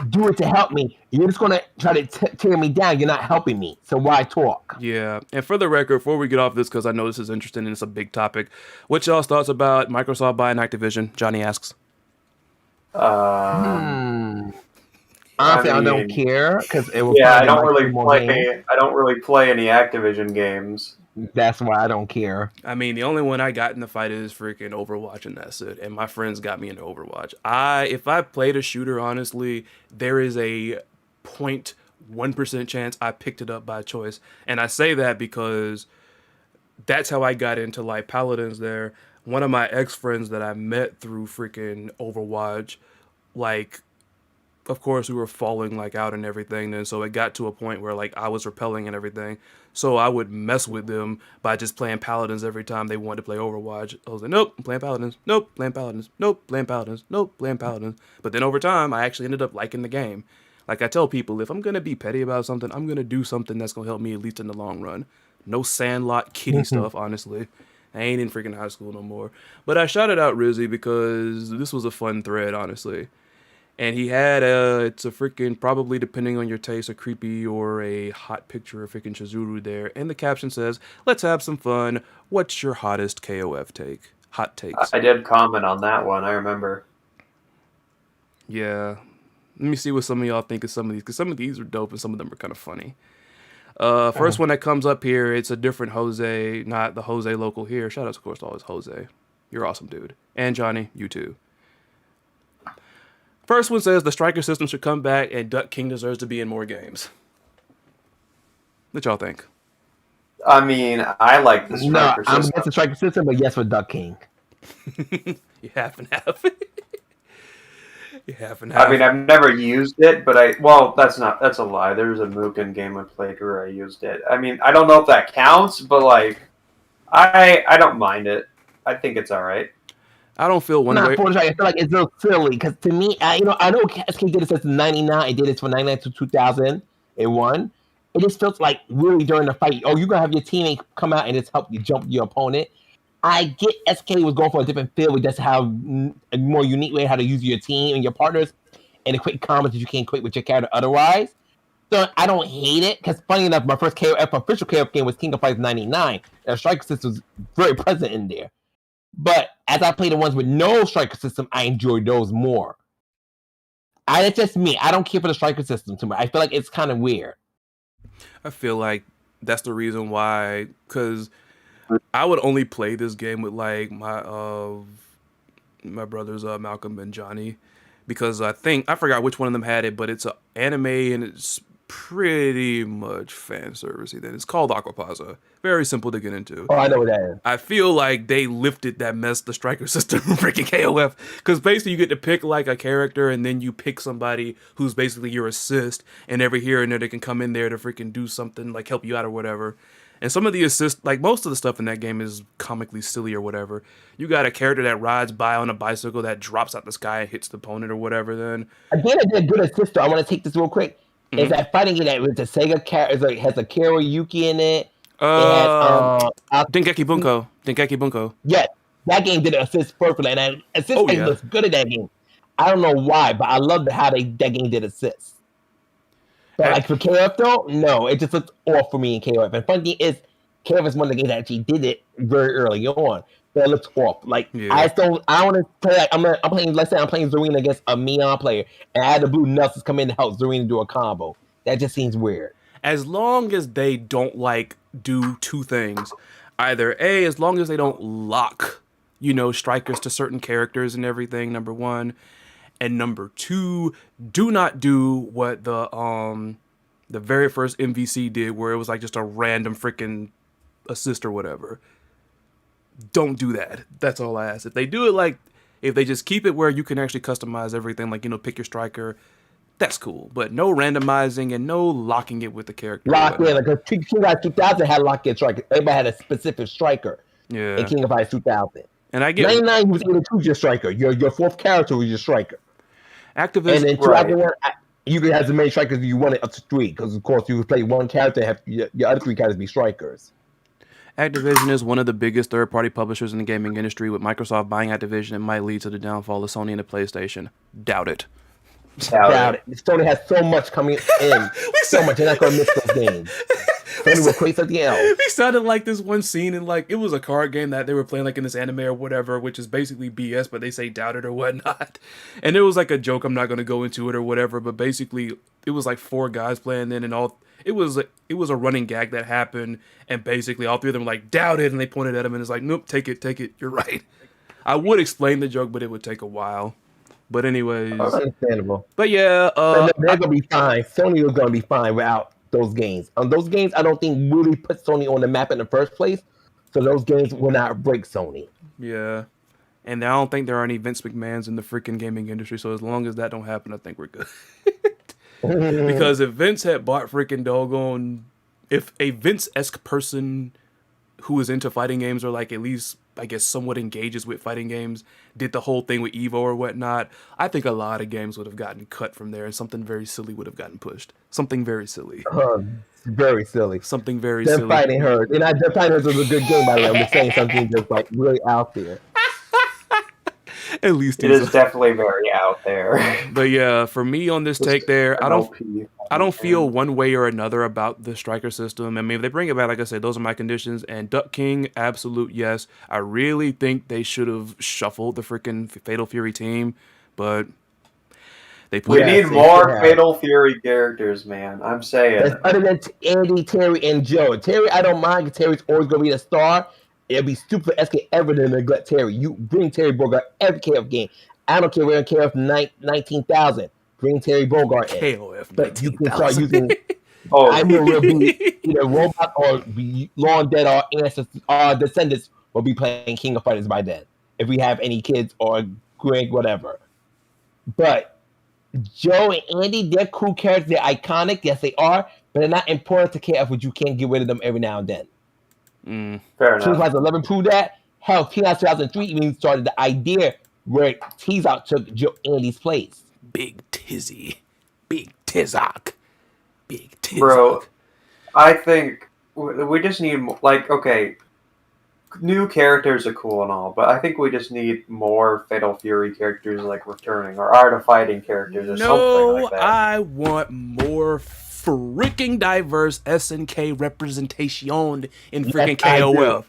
do it to help me. You're just gonna try to tear me down. You're not helping me. So why talk? Yeah, and for the record, before we get off this, because I know this is interesting and it's a big topic, what y'all's thoughts about Microsoft buying Activision? Johnny asks. Honestly, I don't mean, care because it will yeah, I probably don't buy really more play. games. I don't really play any Activision games. That's why I don't care. I mean, the only one I got in the fight is freaking Overwatch, and that's it. And my friends got me into Overwatch. If I played a shooter, honestly, there is a 0.1% chance I picked it up by choice. And I say that because that's how I got into like Paladins there. One of my ex-friends that I met through freaking Overwatch, like, of course we were falling like out and everything, then so it got to a point where like I was repelling and everything, so I would mess with them by just playing Paladins every time they wanted to play Overwatch. I was like, nope, I'm playing Paladins, nope, playing Paladins, nope, playing Paladins, nope, playing Paladins. But then over time I actually ended up liking the game. Like I tell people, if I'm gonna be petty about something, I'm gonna do something that's gonna help me at least in the long run. No Sandlot kitty stuff, honestly. I ain't in freaking high school no more. But I shouted out Rizzy because this was a fun thread, honestly. And he had it's a freaking, probably depending on your taste, a creepy or a hot picture of freaking Chizuru there. And the caption says, let's have some fun. What's your hottest KOF take? Hot takes. I did comment on that one. I remember. Yeah. Let me see what some of y'all think of some of these, because some of these are dope and some of them are kind of funny. First one that comes up here, it's a different Jose, not the Jose local here. Shout out, of course, to always Jose. You're awesome, dude. And Johnny, you too. First one says the striker system should come back and Duck King deserves to be in more games. What y'all think? I mean, I like the No, striker I'm system. against the striker system, but yes for Duck King. You half and half. You half and half. I mean, I've never used it, but that's a lie. There's a Mugen game I played where I used it. I mean, I don't know if that counts, but like, I don't mind it. I think it's all right. I don't feel one Not way. for the striker. I feel like it's a little silly because to me, I know SK did it since '99. It did it from '99 to 2001. It just feels like really during the fight. Oh, you're gonna have your teammate come out and just help you jump your opponent. I get SK was going for a different field with just how a more unique way how to use your team and your partners and the quick combos that you can't quit with your character otherwise. So I don't hate it because funny enough, my first KOF official KOF game was King of Fighters '99. And the striker system was very present in there. But as I play the ones with no striker system, I enjoy those more. It's just me. I don't care for the striker system too much. I feel like it's kind of weird. I feel like that's the reason why, because I would only play this game with like my brothers Malcolm and Johnny, because I forgot which one of them had it, but it's an anime and it's pretty much fan servicey. Then it's called Aquapaza. Very simple to get into. Oh, I know what that is. I feel like they lifted that mess, the striker system from freaking KOF, because basically you get to pick like a character and then you pick somebody who's basically your assist, and every here and there they can come in there to freaking do something like help you out or whatever. And some of the assist, like most of the stuff in that game is comically silly or whatever. You got a character that rides by on a bicycle that drops out the sky and hits the opponent or whatever. Then again, I did a good assist. I want to take this real quick. Is that fighting game that with the Sega character? It has a karaoke in it. Dengeki Bunko. Dengeki Bunko. Yes, that game did an assist perfectly, and assist game looks good at that game. I don't know why, but I love how that game did assist. But like for KOF though, no, it just looks off for me in KOF. And funny thing is, KOF is one of the games that actually did it very early on. But it looks off. Like Yeah. I want to play like I'm playing. Let's say I'm playing Zarina against a Mion player, and I had the blue Nelsons come in to help Zarina do a combo. That just seems weird. As long as they don't like do two things, either A, as long as they don't lock, strikers to certain characters and everything, number one, and number two, do not do what the very first MVC did, where it was like just a random freaking assist or whatever. Don't do that. That's all I ask. If they do it like, if they just keep it where you can actually customize everything, like, pick your striker, that's cool. But no randomizing and no locking it with the character. Lock in, like King of Fighters 2000 had lock in striker. Everybody had a specific striker. Yeah. In King of Fighters 2000. And I get 99 was 82 your striker. Your fourth character was your striker. Activision. And then 2001, you could have as many strikers as you wanted up to 3, because of course you would play one character and have your other 3 characters be strikers. Activision is one of the biggest third-party publishers in the gaming industry. With Microsoft buying Activision, it might lead to the downfall of Sony and the PlayStation. Doubt it. Doubt it. Sony has so much coming in. So much. They're not going to miss those games. Sony will create something else. We sounded like this one scene in, like, it was a card game that they were playing, like, in this anime or whatever, which is basically BS, but they say doubt it or whatnot. And it was like a joke. I'm not going to go into it or whatever, but basically it was like 4 guys playing then, and it was a running gag that happened, and basically all 3 of them were like, doubt it, and they pointed at him, and it's like, nope, take it, you're right. I would explain the joke, but it would take a while. But anyways. Understandable. But yeah. They're going to be fine. Sony is going to be fine without those games. Those games, I don't think really put Sony on the map in the first place, so those games will not break Sony. Yeah. And I don't think there are any Vince McMahons in the freaking gaming industry, so as long as that don't happen, I think we're good. Because if Vince had bought freaking doggone, if a Vince-esque person who is into fighting games, or like at least, I guess, somewhat engages with fighting games, did the whole thing with Evo or whatnot, I think a lot of games would have gotten cut from there, and something very silly would have gotten pushed. Something very silly. Very silly. Something very Them silly. Fighting Hers. And Them Fighting Hers was a good game, by the way. I'm just saying something just like really out there. At least it is definitely very out there. But yeah, for me on this take there, I don't feel one way or another about the striker system. I mean, if they bring it back, like I said, those are my conditions. And Duck King, absolute yes. I really think they should have shuffled the freaking Fatal Fury team, but they put. We need more Fatal Fury characters, man. I'm saying. Other than Andy, Terry, and Joe. Terry, I don't mind. Terry's always going to be the star. It'd be stupid for SK ever to neglect Terry. You bring Terry Bogard every KF game. I don't care where in KF 19,000. Bring Terry Bogard in. KOF but you can start using. Oh, I will be either robot or be long dead or ancestors or descendants will be playing King of Fighters by then. If we have any kids or Greg, whatever. But Joe and Andy, they're cool characters. They're iconic. Yes, they are. But they're not important to KF, but you can't get rid of them every now and then. Fair enough. 2011 proved that. Hell, T-2003 even started the idea where T-Zock took Joe Andy's place. Big Tizzy. Big Tizzock. Big Tizzock. Bro, I think we just need, like, okay, new characters are cool and all, but I think we just need more Fatal Fury characters, like, returning, or Art of Fighting characters, or something like that. I want more freaking diverse SNK representation in freaking KOF.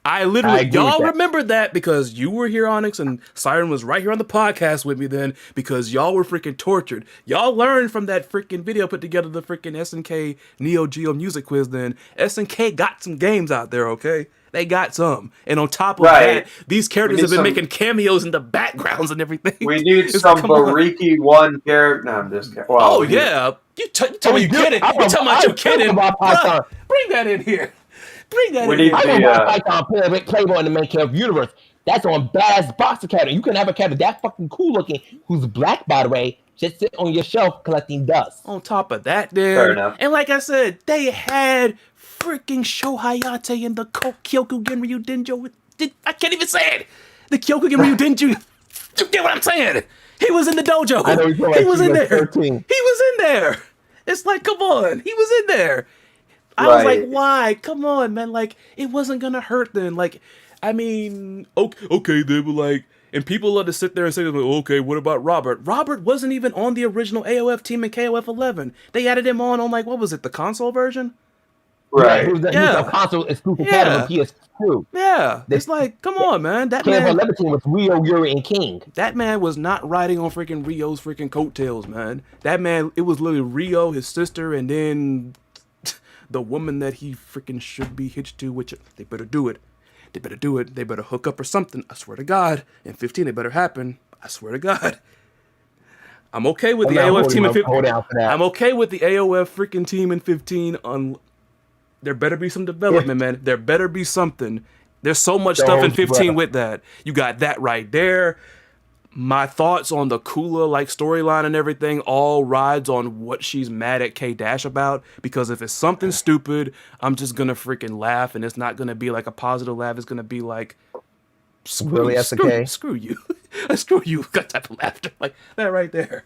I literally, y'all remember that because you were here, Onyx, and Siren was right here on the podcast with me then because y'all were freaking tortured. Y'all learned from that freaking video put together, the freaking SNK Neo Geo music quiz then. SNK got some games out there, okay? They got some. And on top of that, these characters have been making cameos in the backgrounds and everything. We need some Bariki 1 character. No, I'm just kidding. Well, yeah. You tell me you're kidding. You tell me you're kidding. Bruh, bring that in here. Bring that in here. I don't know Python Playboy in the main character universe. That's on badass boxer character. You can have a character that fucking cool looking, who's black, by the way, just sit on your shelf collecting dust. On top of that, then. Fair enough. And like I said, they had freaking Shohayate in the Kyoku Genryu Denjo. I can't even say it. The Kyoku Genryu Denjo. You get what I'm saying? He was in the dojo. I know he was in there. 13. He was in there. It's like, come on. He was in there. I was like, why? Come on, man. Like, it wasn't going to hurt then. Like, I mean, okay, they were like, and people love to sit there and say, okay, what about Robert? Robert wasn't even on the original AOF team in KOF 11. They added him on like, what was it, the console version? Yeah, he Right. was a Yeah. console exclusive cat of a Yeah. PS2. Yeah. The It's like, come on, man. That King of man 11 was Rio, Yuri, and King. that man was not riding on freaking Rio's freaking coattails, man. That man, it was literally Rio, his sister, and then the woman that he freaking should be hitched to, which they better do it. They better do it. They better hook up or something. I swear to God. In 15, it better happen. I swear to God. I'm okay with I'm the not AOF team in holding 15. out for that. I'm okay with the AOF freaking team in 15. There better be some development, man. There better be something. There's so much stuff in Don't, 15 bruh. with that. You got that right there. My thoughts on the Kula like storyline and everything all rides on what she's mad at K Dash about. Because if it's something stupid, I'm just gonna freaking laugh, and it's not gonna be like a positive laugh. It's gonna be like, screw, Really, screw, SK? screw you, screw you. That type of laughter, like that right there.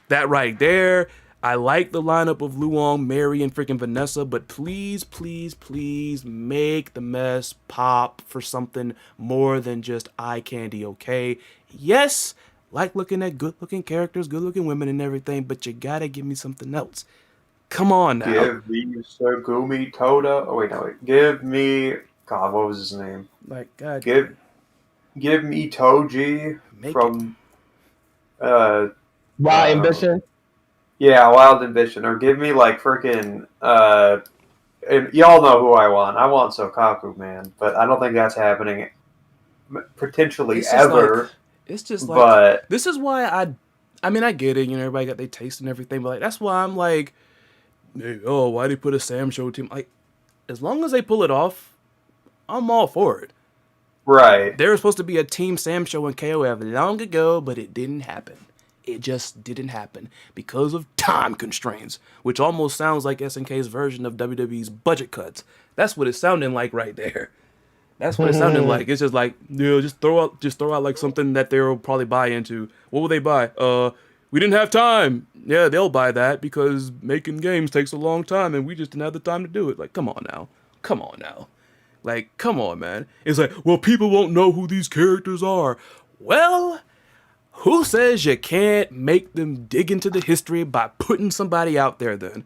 That right there. I like the lineup of Luong, Mary, and freaking Vanessa, but please, please, please make the mess pop for something more than just eye candy, okay? Yes, like looking at good-looking characters, good-looking women and everything, but you gotta give me something else. Come on now. Give me Sugumi Toda. Oh wait, no, wait. Give me. God, what was his name? Like, God, Give me Toji make it. from. Raw Uh, Ambition? yeah, Wild Ambition, or give me like freaking. And y'all know who I want. I want Sokaku, man, but I don't think that's happening potentially It's just like, ever. it's just like, But this is why I mean, I get it, you know, everybody got their taste and everything, but like, that's why I'm like, hey, oh, why they put a Sam Show team? Like, as long as they pull it off, I'm all for it. right, There was supposed to be a Team Sam Show in KOF long ago, but it didn't happen. It just didn't happen because of time constraints, which almost sounds like SNK's version of WWE's budget cuts. That's what it's sounding like right there. That's what it sounded like. It's just like, just throw out like something that they'll probably buy into. What will they buy? We didn't have time. Yeah, they'll buy that because making games takes a long time and we just didn't have the time to do it. Like, come on now. Come on now. Like, come on, man. It's like, well, people won't know who these characters are. Well, who says you can't make them dig into the history by putting somebody out there then?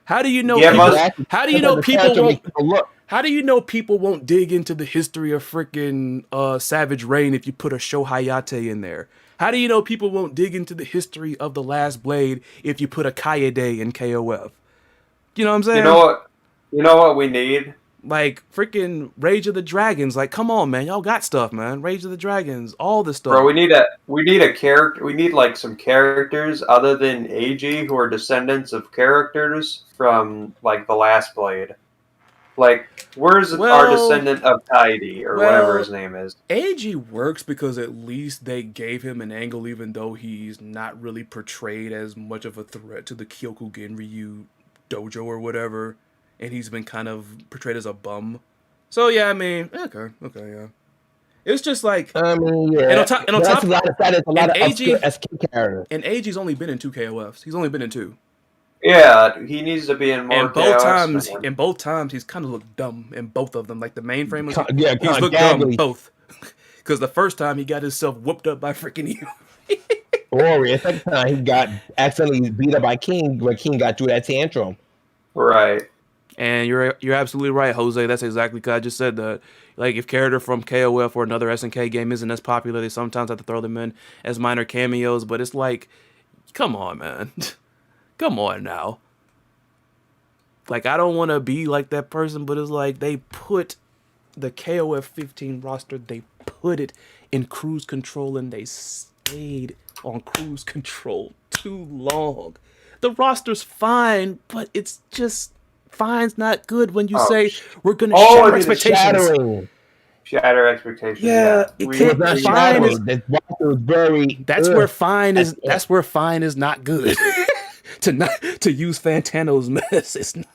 How do you know Give people us- Exactly. how do you Because know the people character won't makes people look. how do you know people won't dig into the history of freaking Savage Rain if you put a Sho Hayate in there? How do you know people won't dig into the history of The Last Blade if you put a Kaede in KOF? You know what I'm saying? you know what? You know what we need? Like freaking Rage of the Dragons. Like, come on, man. Y'all got stuff, man. Rage of the Dragons. All this stuff. Bro, we need a character. We need like some characters other than AG who are descendants of characters from like the Last Blade. Like, where's our Well- descendant of Tidy or whatever his name is? AG works because at least they gave him an angle, even though he's not really portrayed as much of a threat to the Kyokugen Ryu dojo or whatever, and he's been kind of portrayed as a bum. So yeah, I mean, okay, yeah. It's just like, I mean, yeah. And on top- That's a lot of that is a lot of and AG obscure SK characters. and AG's only been in 2 KOFs. He's only been in 2. Yeah, he needs to be in more. And both KOS, times, man. in both times, he's kind of looked dumb in both of them. Like the mainframe was, Yeah, he's kinda looked dumb gaggly. both. Because the first time he got himself whooped up by freaking you. Or the second time he got accidentally beat up by King when King got through that tantrum. Right. And you're absolutely right, Jose. That's exactly because I just said that. Like, if character from KOF or another SNK game isn't as popular, they sometimes have to throw them in as minor cameos. But it's like, come on, man. Come on now. Like, I don't want to be like that person, but it's like they put the KOF 15 roster, they put it in cruise control, and they stayed on cruise control too long. The roster's fine, but it's just fine's not good when you say we're gonna shatter it's expectations. Shattering. Shatter expectations. Yeah, it It was can't- not Fine shattering. is- The roster was very. That's ugh. where fine is. That's where fine is not good. to use Fantano's mess, it's not.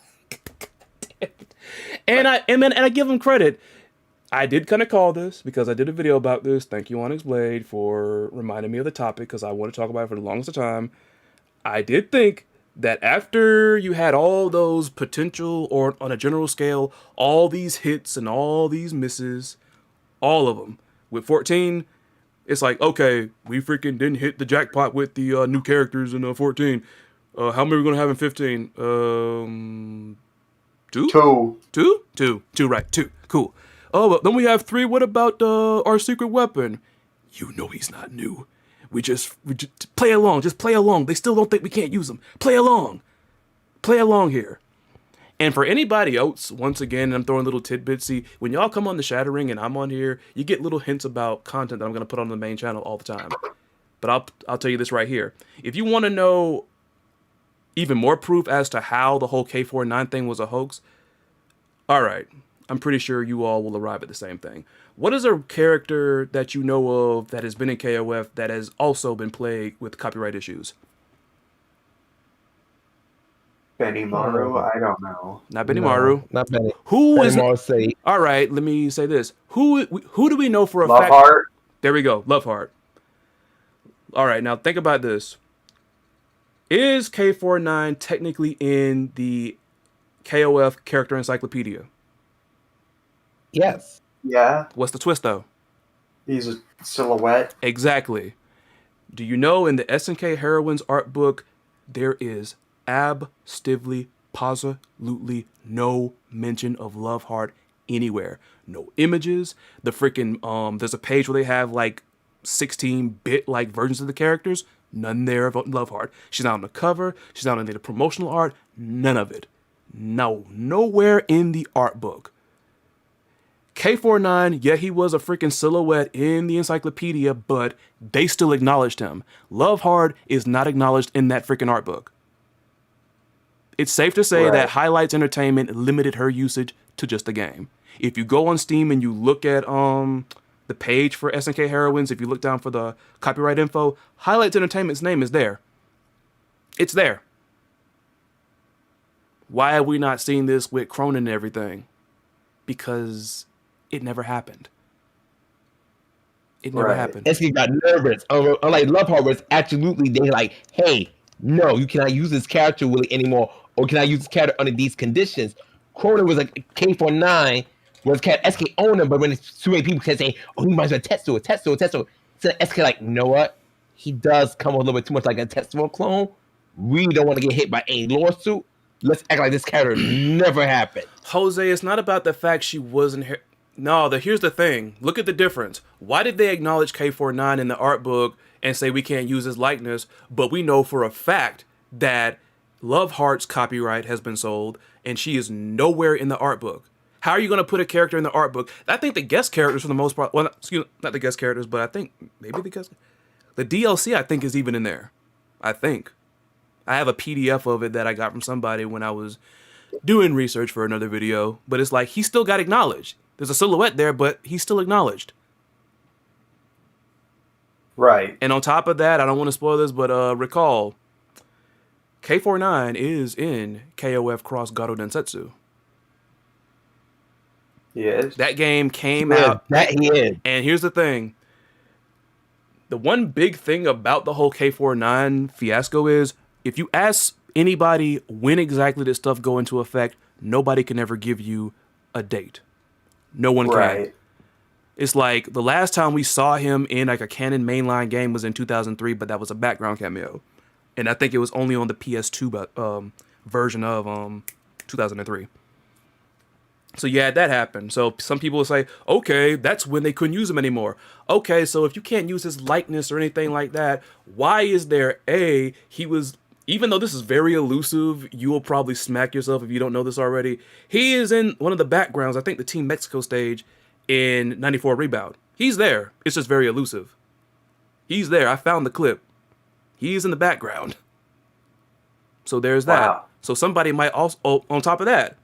And I give him credit. I did kind of call this because I did a video about this. Thank you, Onyx Blade, for reminding me of the topic because I want to talk about it for the longest time. I did think that after you had all those potential, or on a general scale, all these hits and all these misses, all of them, with 14, it's like, okay, we freaking didn't hit the jackpot with the new characters in 14. How many are we going to have in 15? Two? Two. Two, right. Two. Cool. Oh, well, then we have 3. What about our secret weapon? You know he's not new. We just play along. Just play along. They still don't think we can't use them. Play along. Play along here. And for anybody else, once again, I'm throwing little tidbits. See, when y'all come on the Shattering and I'm on here, you get little hints about content that I'm going to put on the main channel all the time. But I'll tell you this right here. If you want to know even more proof as to how the whole K49 thing was a hoax, all right, I'm pretty sure you all will arrive at the same thing. What is a character that you know of that has been in KOF that has also been plagued with copyright issues? Benimaru? I don't know. Not Benimaru. No, not Benny. Who is? Benimaru say All right, let me say this. Who do we know for a Love fact? Heart? There we go. Loveheart. All right, now think about this. Is K49 technically in the KOF character encyclopedia? yes. Yeah. What's the twist though? He's a silhouette. Exactly. Do you know in the SNK Heroines art book there is absolutely no mention of Loveheart anywhere. No images. The freaking there's a page where they have like 16-bit like versions of the characters. None there of Loveheart. She's not on the cover. She's not on any of the promotional art. None of it. No, nowhere in the art book. K49, yeah, he was a freaking silhouette in the encyclopedia, but they still acknowledged him. Loveheart is not acknowledged in that freaking art book. It's safe to say that Highlights Entertainment limited her usage to just the game. If you go on Steam and you look at the page for SNK Heroines, if you look down for the copyright info, Highlights Entertainment's name is there. It's there. Why have we not seen this with Cronin and everything? Because it never happened. It never happened. SK got nervous. Like Loveheart was absolutely they like, hey, no, you cannot use this character really anymore, or can I use this character under these conditions? Cronin was like K49 was SK owner, but when it's too many people can say, oh, he might as well Tetsuo. So SK like, you know what? He does come a little bit too much like a Tetsuo clone. We don't want to get hit by a lawsuit. Let's act like this character never happened. Jose, it's not about the fact she wasn't here. No, here's the thing. Look at the difference. Why did they acknowledge K49 in the art book and say we can't use his likeness, but we know for a fact that Loveheart's copyright has been sold and she is nowhere in the art book? How are you going to put a character in the art book? I think the guest characters for the most part, well, not the guest characters, but I think maybe the DLC I think is even in there. I think. I have a PDF of it that I got from somebody when I was doing research for another video, but it's like he still got acknowledged. There's a silhouette there, but he's still acknowledged. Right. And on top of that, I don't want to spoil this, but recall, K49 is in KOF Cross Garo Densetsu. He is. That game came out. That he is. And here's the thing. The one big thing about the whole K49 fiasco is, if you ask anybody when exactly this stuff go into effect, nobody can ever give you a date. No one can. It's like the last time we saw him in like a canon mainline game was in 2003, but that was a background cameo. And I think it was only on the PS2 version of 2003. So yeah, that happened. So some people will say, okay, that's when they couldn't use him anymore. Okay, so if you can't use his likeness or anything like that, why is there even though this is very elusive, you will probably smack yourself if you don't know this already. He is in one of the backgrounds, I think the Team Mexico stage in 94 Rebound. He's there. It's just very elusive. He's there. I found the clip. He's in the background. So there's that. Wow. So somebody might also, on top of that,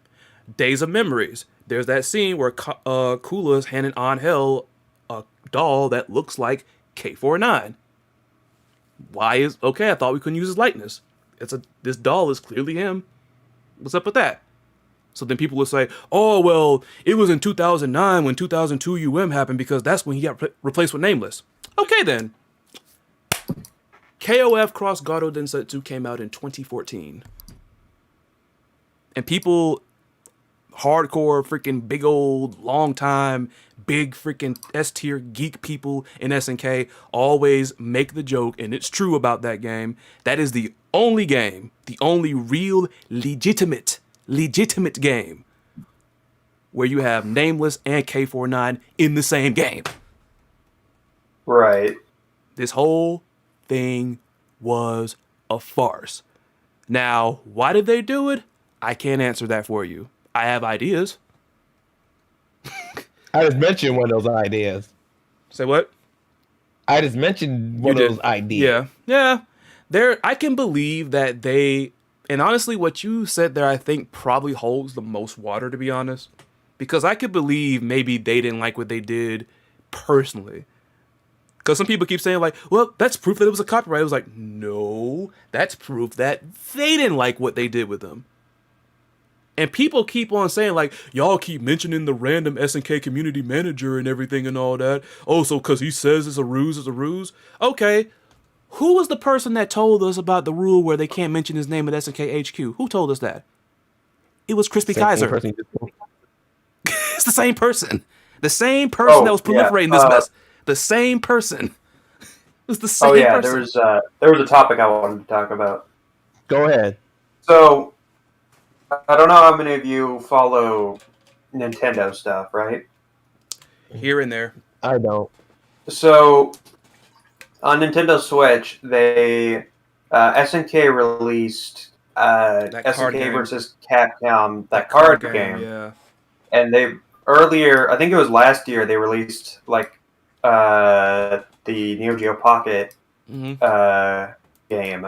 Days of Memories. There's that scene where Kula's handing Angel a doll that looks like K49. I thought we couldn't use his likeness. This doll is clearly him. What's up with that? So then people will say, oh, well, it was in 2009 when 2002 UM happened because that's when he got replaced with Nameless. Okay, then. KOF Cross Garo Densetsu came out in 2014. And people, hardcore, freaking big old, long time, big freaking S-tier geek people in SNK always make the joke, and it's true about that game. That is the only game, the only real legitimate legitimate game where you have Nameless and K49 in the same game. Right. This whole thing was a farce. Now, why did they do it? I can't answer that for you. I have ideas. I just mentioned one of those ideas. Say what? I just mentioned You one did. of those ideas. Yeah. There, I can believe that they, and honestly, what you said there, I think probably holds the most water, to be honest, because I could believe maybe they didn't like what they did personally. Because some people keep saying like, well, that's proof that it was a copyright. It was like, no, that's proof that they didn't like what they did with them. And people keep on saying like, y'all keep mentioning the random SNK community manager and everything and all that. Oh, so because he says it's a ruse, it's a ruse. Okay, who was the person that told us about the rule where they can't mention his name at SNK HQ? Who told us that? It was Crispy Kaiser. It's the same person. The same person that was proliferating this mess. The same person. It was the same person. There was a topic I wanted to talk about. Go ahead. So, I don't know how many of you follow Nintendo stuff, right? Here and there. I don't. So, on Nintendo Switch, they SNK released SNK versus Capcom, that card game. Yeah. And they earlier, I think it was last year, they released like the Neo Geo Pocket game.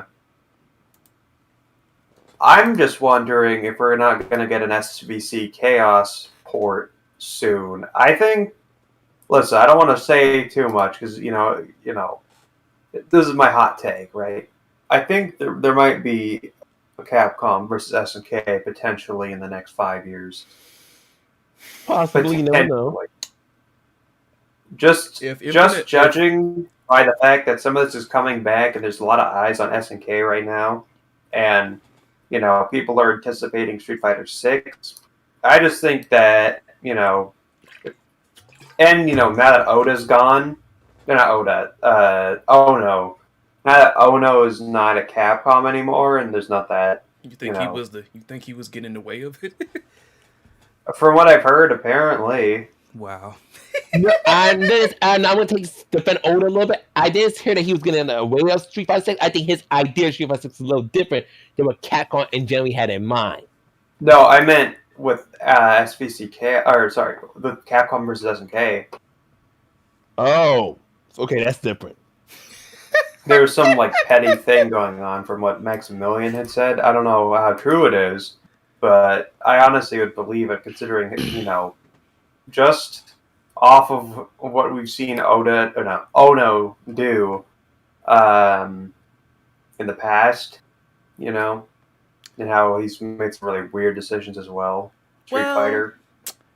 I'm just wondering if we're not going to get an SVC Chaos port soon. I think. Listen, I don't want to say too much because you know, this is my hot take, right? I think there might be a Capcom versus SNK potentially in the next 5 years. Possibly, you never know. Just judging by the fact that some of this is coming back and there's a lot of eyes on SNK right now, and people are anticipating Street Fighter 6. I just think that now that Oda's gone, not Oda, Ono. Now that Ono is not at Capcom anymore, and there's not that. You think he was getting in the way of it? From what I've heard, apparently. Wow. And I want to defend Oda a little bit. I did hear that he was getting in the way of Street Fighter 6. I think his idea of Street Fighter 6 is a little different than what Capcom and generally had in mind. No, I meant with SVCK, or sorry, the Capcom versus SNK. Oh, okay, that's different. There was some petty thing going on from what Maximilian had said. I don't know how true it is, but I honestly would believe it, considering just off of what we've seen Ono do in the past, and how he's made some really weird decisions as well. Street Fighter.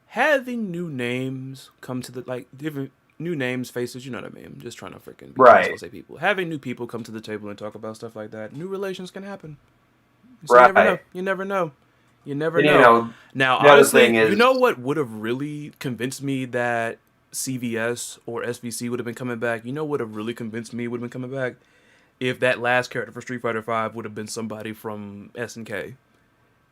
Having new names come to the different new names, faces, you know what I mean? I'm just trying to freaking say people. Having new people come to the table and talk about stuff like that, new relations can happen. So right. You never know. Now, the honestly, thing is, you know what would have really convinced me that CVS or SVC would have been coming back? You know what would have really convinced me would have been coming back? If that last character for Street Fighter V would have been somebody from SNK.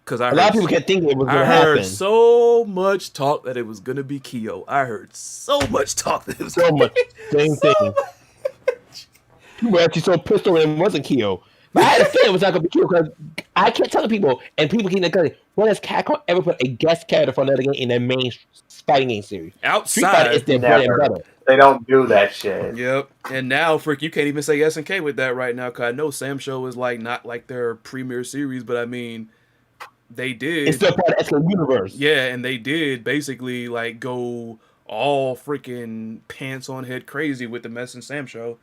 Because a lot of people kept thinking it was going to happen. I heard so much talk that it was going to be Kyo. I heard so much talk that it was so much. Same thing. People were actually so pissed when it wasn't Kyo. But I had a feeling it was not going to be Kyo because I kept telling people, and people keep going, when has Capcom ever put a guest character for another game in their main fighting game series? Outside. Street Fighter is their bread and butter. They don't do that shit. Yep. And now, frick, you can't even say SNK with that right now, because I know Sam Show is not their premier series, but I mean, they did. It's still part of the SNK universe. Yeah, and they did basically go all freaking pants on head crazy with the Mess and Sam Show.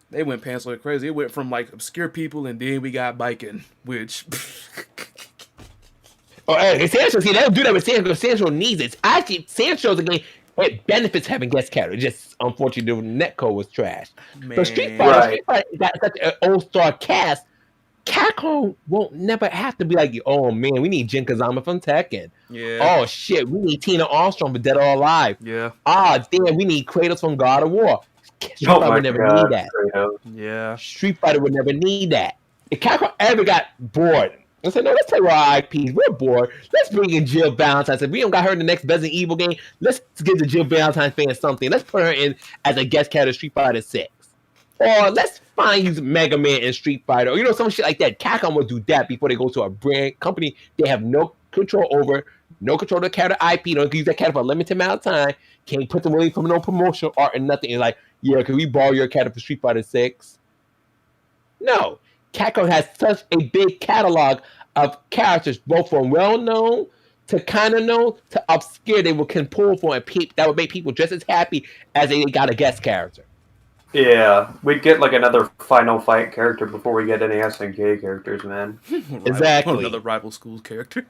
They went pants on head crazy. It went from obscure people, and then we got biking, which. Sam Show, see, they don't do that with Sam because Sam Show needs it. Actually, Sam Show's a game. It benefits having guest characters. Just unfortunately, the netcode was trash. Man. But Street Fighter got such an all-star cast. Capcom won't never have to be like, oh man, we need Jin Kazama from Tekken. Yeah. Oh shit, we need Tina Armstrong from Dead or Alive. Yeah. Damn, we need Kratos from God of War. Street Fighter would never need that. Yeah. Street Fighter would never need that. If Capcom ever got bored I said, no, let's take our IPs. We're bored. Let's bring in Jill Valentine. If we don't got her in the next Resident Evil game, let's give the Jill Valentine fans something. Let's put her in as a guest character in Street Fighter 6. Or let's find use Mega Man in Street Fighter. Or, some shit like that. Capcom will do that before they go to a brand company they have no control over, no control of the character IP. Don't use that character for a limited amount of time. Can't put them away from no promotional art and nothing. And like, yeah, can we borrow your character for Street Fighter 6? No. Capcom has such a big catalog of characters, both from well-known to kind of known to obscure. They can pull for, and that would make people just as happy as they got a guest character. Yeah, we'd get like another Final Fight character before we get any SNK characters, man. Exactly. Another rival schools character.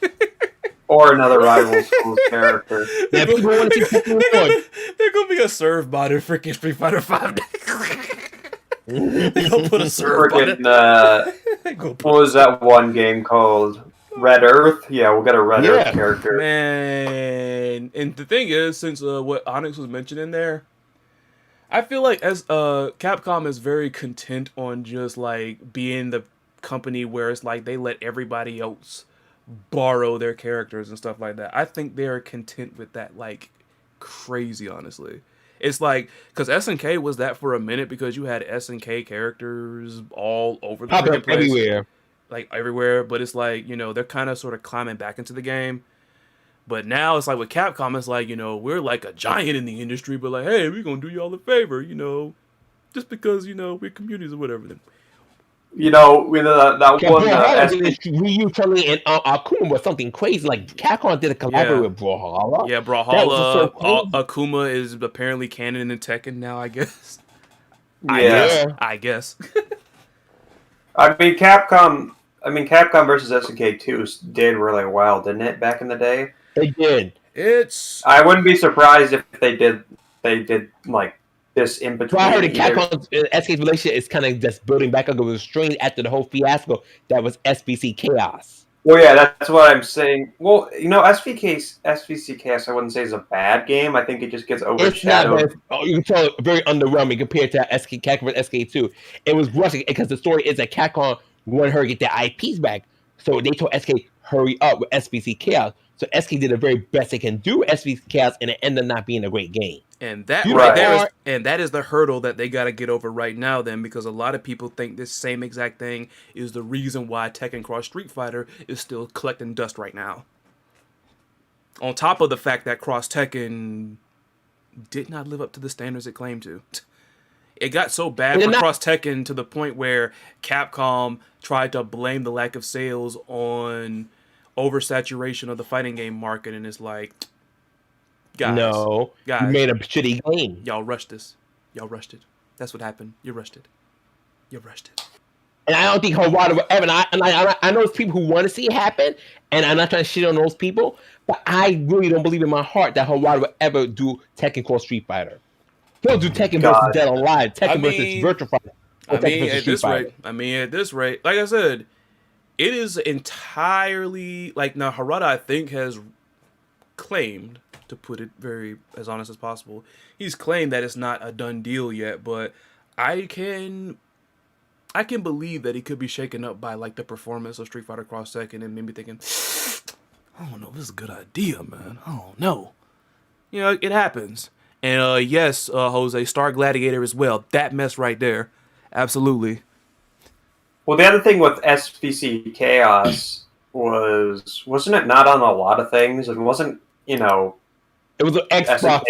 Or another rival schools character. Yeah, people want to see people on. They're gonna be a serve bot in freaking Street Fighter 5. They gonna put a serve bot in. What was that one game called? Red Earth? Yeah, we'll get a Red Earth character. Man, and the thing is, since what Onyx was mentioning there, I feel like as Capcom is very content on just like being the company where it's like they let everybody else borrow their characters and stuff like that. I think they are content with that like crazy, honestly. It's like, because SNK was that for a minute because you had SNK characters all over the place. Everywhere. Like everywhere, but it's like, they're kind of sort of climbing back into the game. But now it's like with Capcom, it's like, we're like a giant in the industry, but like, hey, we're going to do y'all a favor, just because, we're communities or whatever. Then. That one... Ryu, Chun-Li, and Akuma was something crazy. Like, Capcom did a collaborate with Brawlhalla. Yeah, Brawlhalla. Akuma is apparently canon in Tekken now, I guess. Yeah. I guess. I mean, Capcom versus SNK 2 did really well, didn't it, back in the day? They did. I wouldn't be surprised if they did like this in between. Well, I heard that Capcom's SNK's relationship is kind of just building back up. It was strained after the whole fiasco that was SBC Chaos. Well, yeah, that's what I'm saying. Well, SBC Chaos, I wouldn't say is a bad game. I think it just gets overshadowed. It's not, you can tell very underwhelming compared to Capcom vs. SK2. It was rushing because the story is that Capcom wanted her to get their IPs back. So they told SK, hurry up with SBC Chaos. So SK did the very best they can do with SBC Chaos, and it ended up not being a great game. And that that is the hurdle that they got to get over right now then, because a lot of people think this same exact thing is the reason why Tekken Cross Street Fighter is still collecting dust right now. On top of the fact that Cross Tekken did not live up to the standards it claimed to. It got so bad for Cross Tekken to the point where Capcom tried to blame the lack of sales on oversaturation of the fighting game market, and it's like, guys, you made a shitty game. Y'all rushed this. Y'all rushed it. That's what happened. You rushed it. And I don't think Harada will ever. I know there's people who want to see it happen, and I'm not trying to shit on those people, but I really don't believe in my heart that Harada will ever do Tekken Cross Street Fighter. He'll do Tekken versus Dead or Alive, Tekken versus Virtual Fighter. At this rate, like I said, it is entirely like, now Harada, I think, has claimed, to put it very as honest as possible, he's claimed that it's not a done deal yet, but I can believe that he could be shaken up by like the performance of Street Fighter Cross Tekken and maybe thinking, I don't know, this is a good idea, man. I don't know. It happens. And yes, Jose, Star Gladiator as well. That mess right there. Absolutely. Well, the other thing with SBC Chaos wasn't it not on a lot of things? It wasn't, it was an Xbox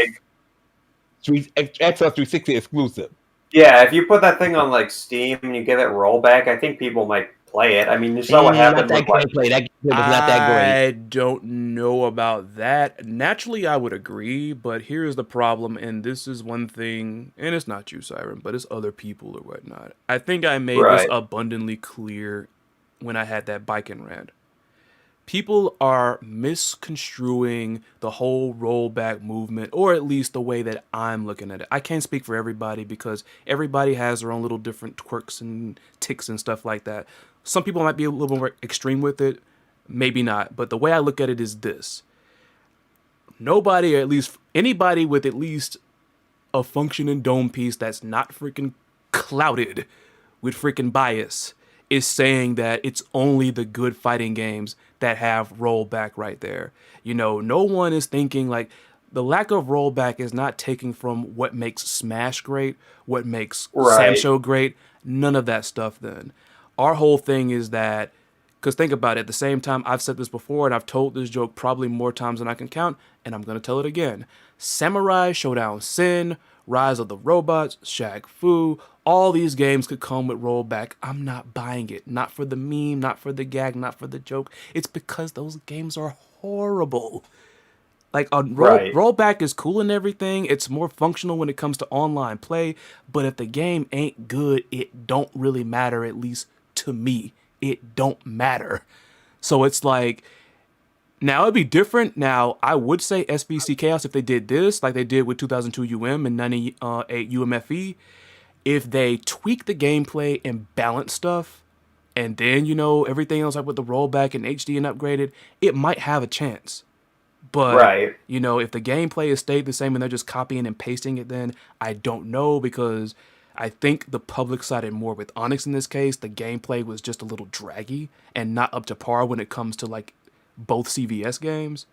360 exclusive. Yeah, if you put that thing on like Steam and you give it rollback, I think people might play it. I mean, you saw what happened with gameplay. That game was not that great. I don't know about that. Naturally, I would agree, but here's the problem, and this is one thing, and it's not you, Siren, but it's other people or whatnot. I think I made this abundantly clear when I had that biking rant. People are misconstruing the whole rollback movement, or at least the way that I'm looking at it. I can't speak for everybody because everybody has their own little different quirks and ticks and stuff like that. Some people might be a little more extreme with it, maybe not. But the way I look at it is this. Nobody, or at least anybody with at least a functioning dome piece that's not freaking clouded with freaking bias, is saying that it's only the good fighting games that have rollback right there. You know, no one is thinking like the lack of rollback is not taking from what makes Smash great, what makes Right. Samsho great, none of that stuff then. Our whole thing is that, because think about it, at the same time, I've said this before and I've told this joke probably more times than I can count, and I'm going to tell it again. Samurai Showdown Sin, Rise of the Robots, Shaq Fu, all these games could come with rollback. I'm not buying it. Not for the meme, not for the gag, not for the joke. It's because those games are horrible. Like Right. rollback is cool and everything. It's more functional when it comes to online play, but if the game ain't good, it don't really matter, at least to me. It don't matter. So it's like, now it'd be different. Now I would say SBC Chaos if they did this, like they did with 2002 UM and 98 UMFE, if they tweak the gameplay and balance stuff, and then everything else like with the rollback and HD and upgraded, it might have a chance. But Right. if the gameplay is stayed the same and they're just copying and pasting it, then I don't know, because I think the public sided more with Onyx in this case. The gameplay was just a little draggy and not up to par when it comes to like both CVS games.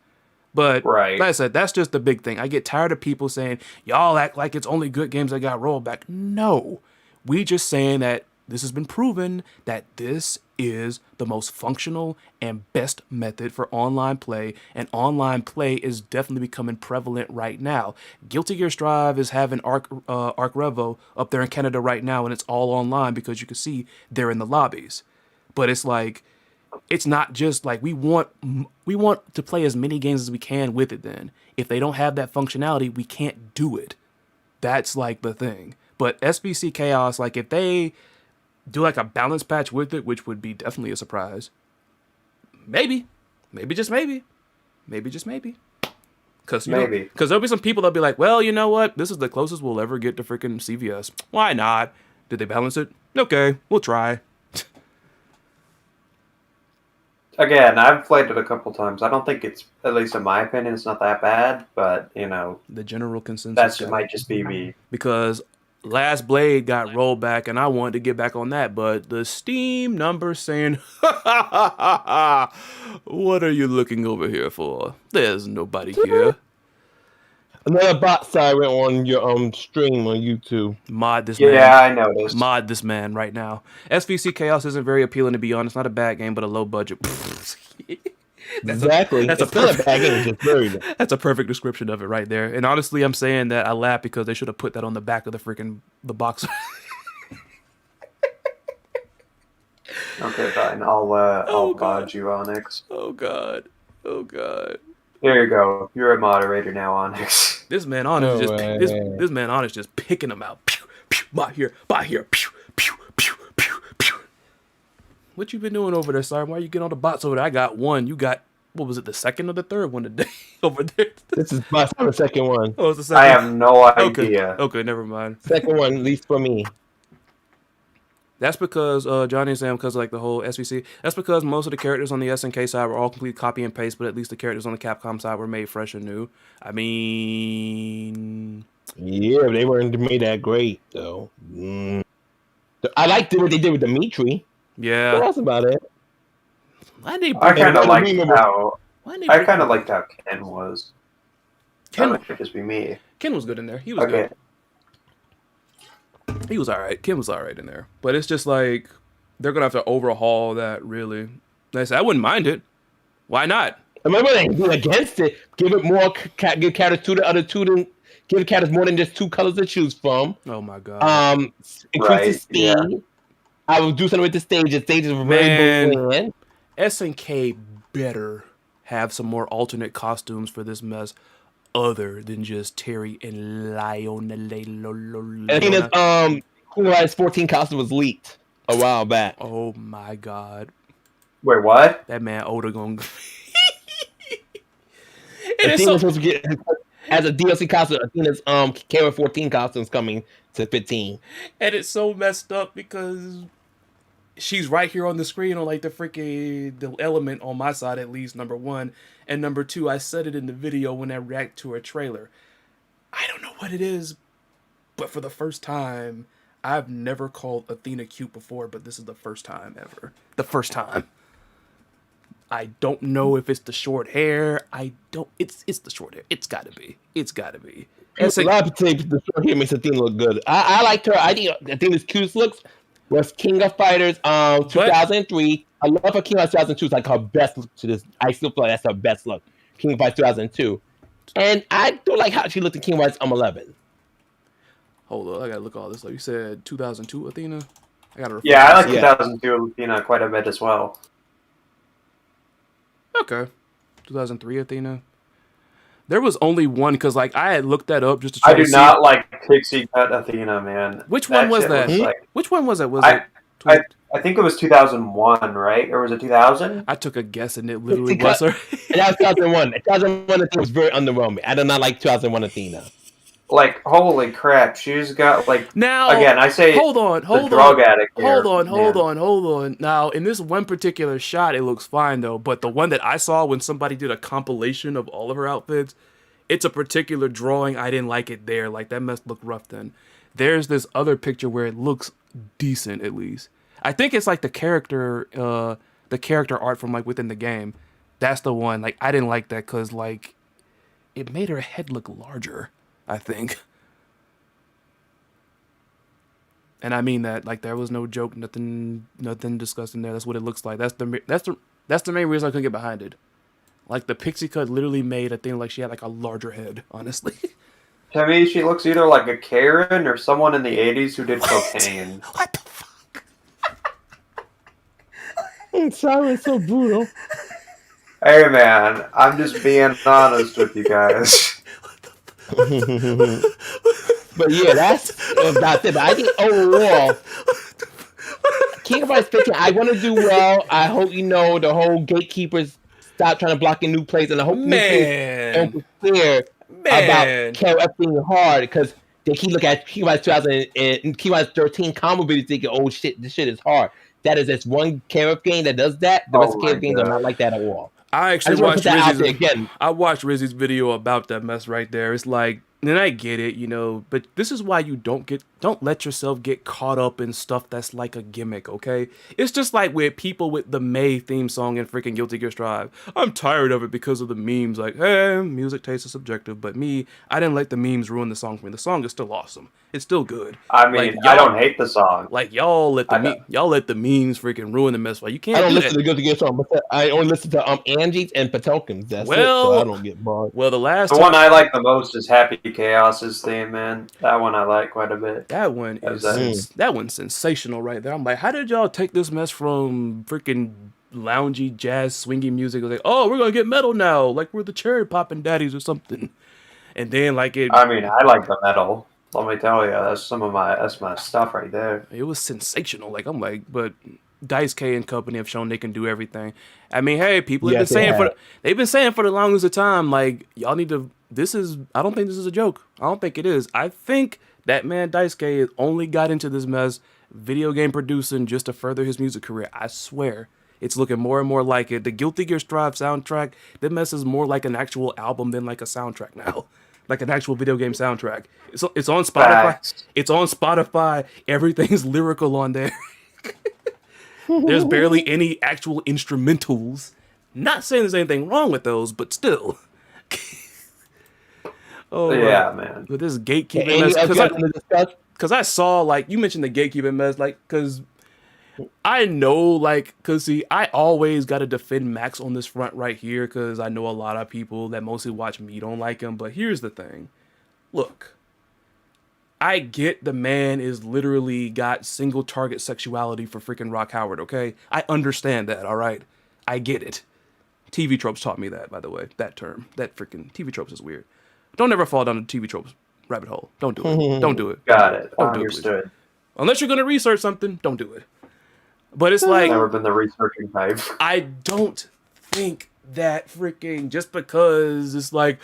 But Right. like I said, that's just the big thing. I get tired of people saying, y'all act like it's only good games that got rollback. No. We just saying that this has been proven that this is the most functional and best method for online play, and online play is definitely becoming prevalent right now. Guilty Gear Strive is having Arc Revo up there in Canada right now, and it's all online because you can see they're in the lobbies. But it's like, it's not just like we want to play as many games as we can with it. Then if they don't have that functionality, we can't do it. That's like the thing. But SBC Chaos, like if they do like a balance patch with it, which would be definitely a surprise, maybe just maybe because Maybe. there'll be some people that'll be like, well, you know what, this is the closest we'll ever get to freaking CVS. Why not? Did they balance it? Okay, we'll try. Again, I've played it a couple times. I don't think it's, at least in my opinion, it's not that bad. But The general consensus might just be me. because Last Blade got rolled back, and I wanted to get back on that, but the Steam numbers saying, "What are you looking over here for? There's nobody here." Another bot siren on your stream on YouTube. Mod this Yeah, man. I noticed. Mod this man right now. SVC Chaos isn't very appealing, to be honest. Not a bad game, but a low budget. Exactly. That's a it's not perfect- a bad game. It's just very good. That's a perfect description of it right there. And honestly, I'm saying that I laugh because they should have put that on the back of the box. Okay, fine. I'll mod you, Onyx. Oh god. There you go. You're a moderator now, Onyx. This man Onyx No way. this man Onyx just picking them out. Pew, pew, by here, pew, pew, pew, pew, pew. What you been doing over there, Simon? Why you getting all the bots over there? I got one. You got, what was it, the second or the third one today over there? This is by far the second one. Oh, it's the second. I have no Okay. idea. Okay, never mind. Second one, at least for me. That's because Johnny and Sam, because like the whole SVC. That's because most of the characters on the SNK side were all complete copy and paste, but at least the characters on the Capcom side were made fresh and new. I mean, Yeah, they weren't made that great though. I liked what they did with Dimitri. But yeah. that's about it. Why they I kind of liked remember- how why they I kind of liked how Ken was. Ken, That might just be me. Ken was good in there. He was Okay. good. He was all right. Kim was all right in there. But it's just like, they're going to have to overhaul that, really. Like I said, I wouldn't mind it. Why not? Remember they be against it. Give it more. Give characters two to other two. Give characters more than just two colors to choose from. Oh, my God. Increase Right, the speed. yeah. I will do something with the stages. Stages were Man. very bland. SNK better have some more alternate costumes for this mess other than just Terry and Lionel. Athena's Cool Eyes 14 costume was leaked a while back. Oh, my God. Wait, what? That man Oda gonna... Athena's supposed to get as a DLC costume. Athena's Kara 14 costumes coming to 15. And it's so messed up because she's right here on the screen on like the element on my side, at least, number one. And number two, I said it in the video when I react to her trailer. I don't know what it is, but for the first time, I've never called Athena cute before, but this is the first time ever. The first time. I don't know if it's the short hair. It's the short hair. It's gotta be. A lot of people the short hair makes Athena look good. I liked her. I think Athena's cutest looks was King of Fighters 2003. I love her King of 2002. It's like her best look to this. I still feel like that's her best look. King of Fighters 2002. And I do like how she looked in King of Fighters 11. Hold on, I gotta look all this. Like you said, 2002 Athena. I gotta. Yeah, I like 2002 Athena quite a bit as well. Okay, 2003 Athena. There was only one because like I had looked that up just to try I do to not like pixie cut Athena, man. Which one was that? Like, which one was it? I think it was 2001, right? Or was it 2000? I took a guess and it literally was her. That was 2001. 2001 Athena was very underwhelming. I did not like 2001 Athena. Like, holy crap, she's got like. Now again, I say hold on. Drug addict. Hold on. Now in this one particular shot, it looks fine though. But the one that I saw when somebody did a compilation of all of her outfits, it's a particular drawing. I didn't like it there. Like that mess looked rough. Then there's this other picture where it looks decent at least. I think it's like the character art from like within the game. That's the one. Like I didn't like that because like it made her head look larger. I think. And I mean that like there was no joke, nothing discussed in there. That's what it looks like. That's the main reason I couldn't get behind it. Like the pixie cut literally made a thing like she had like a larger head. Honestly. To me, she looks either like a Karen or someone in the 80s who did cocaine. What the fuck? It's so brutal. Hey man, I'm just being honest with you guys. But yeah, that's about it. But I think overall, King of Fighters 15, I want to do well. I hope the whole gatekeepers stop trying to block in new plays, and I hope new plays don't clear about KOF being hard because they keep looking at King of Fighters 2000 and King of Fighters 13 combo videos thinking, oh shit, this shit is hard. That is just one KOF game that does that. The rest of KOF games are not like that at all. I actually watched Rizzy's video about that mess right there. It's like, and I get it, but this is why you don't let yourself get caught up in stuff that's like a gimmick, okay? It's just like with people with the May theme song and freaking Guilty Gear Strive. I'm tired of it because of the memes. Like, hey, music taste is subjective, but I didn't let the memes ruin the song for me. The song is still awesome. It's still good. I mean, I don't hate the song. Like y'all let the memes freaking ruin the mess. Like you can't. I don't listen to the Guilty Gear song, but I only listen to Angie's and Patoken's. That's it. So I don't get bored. Well, the one I like the most is Happy Chaos's theme, man. That one I like quite a bit. That one that one's sensational right there. I'm like, how did y'all take this mess from freaking loungy jazz swingy music? Like, oh, we're gonna get metal now, like we're the cherry popping daddies or something. And then like it. I mean, I like the metal. Let me tell you, that's my stuff right there. It was sensational. Like I'm like, but Dice K and company have shown they can do everything. I mean, hey, people have been saying they've been saying for the longest of time, like y'all need to. I don't think this is a joke. I don't think it is. I think that man Dice K only got into this mess video game producing just to further his music career. I swear. It's looking more and more like it. The Guilty Gear Strive soundtrack, that mess is more like an actual album than like a soundtrack now. Like an actual video game soundtrack. It's on Spotify. Facts. It's on Spotify. Everything's lyrical on there. There's barely any actual instrumentals. Not saying there's anything wrong with those, but still. Man. With this gatekeeping mess, because I saw like you mentioned the gatekeeping mess, like because I know like because see I always got to defend Max on this front right here because I know a lot of people that mostly watch me don't like him. But here's the thing, look, I get the man is literally got single target sexuality for freaking Rock Howard. Okay, I understand that. All right, I get it. TV tropes taught me that, by the way. That term, that freaking TV tropes is weird. Don't ever fall down the TV tropes rabbit hole. Don't do it. Don't do it. Got it. Don't Understood. do it. Unless you're gonna research something, don't do it. But it's like never been the researching type. I don't think that freaking just because it's like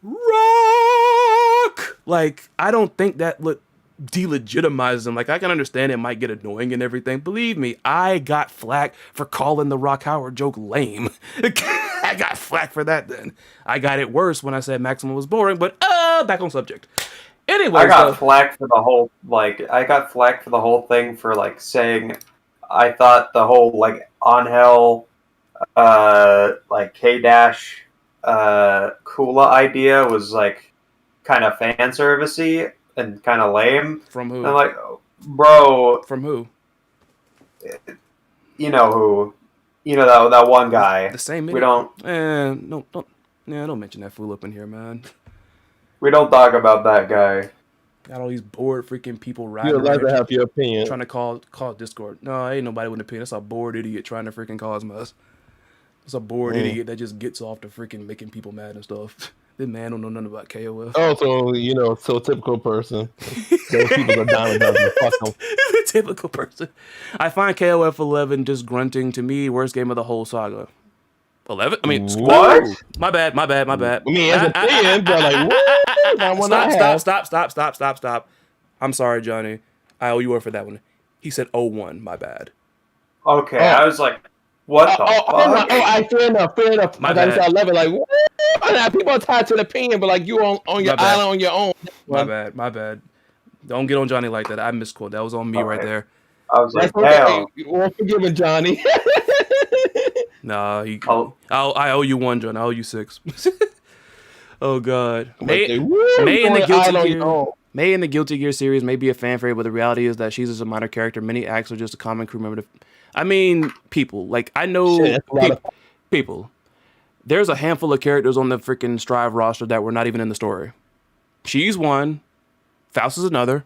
rock. Like I don't think that delegitimizes them. Like I can understand it might get annoying and everything. Believe me, I got flack for calling the Rock Howard joke lame. I got flack for that then. I got it worse when I said Maximum was boring, but back on subject. Anyways, I got though, flack for the whole thing for like saying I thought the whole like Angel like K Dash Kula idea was like kind of fan servicey and kind of lame. from And I'm who? like, bro, From who? you know who? You know that one guy. The same We idiot. don't No, don't. Yeah, don't mention that fool up in here, man. talk about that guy. Got all these bored freaking people riding You're allowed around to here have your opinion. trying to call Discord. No, ain't nobody with an opinion. That's a bored idiot trying to freaking cause mess. It's a bored idiot that just gets off to freaking making people mad and stuff. This man don't know nothing about KOF. Oh, so typical person. Those people are down and dozen. Fuck them. Typical person. I find KOF 11 just grunting to me worst game of the whole saga. 11? I mean, What? My bad. I mean, as an opinion, but like, what? That one I have. Stop. I'm sorry, Johnny. I owe you one for that one. He said 01, my bad. Okay, I was like, what the fuck? Fair enough. My I thought you bad. said 11, like, what? Now, people are tied to the opinion, but like you on your My bad. island on your own. My bad. Don't get on Johnny like that. I misquote. That was on me right Okay. there. I was like, That's okay. damn. You're forgiven, Johnny. Nah, Oh. I owe you one, John. I owe you 6. Oh God. May in the May in the Guilty Gear series may be a fan favorite, but the reality is that she's just a minor character. Many acts are just a common crew member. I mean, people. Like, I know Shit, that's a lot of- people. There's a handful of characters on the freaking Strive roster that were not even in the story. She's one. Faust is another.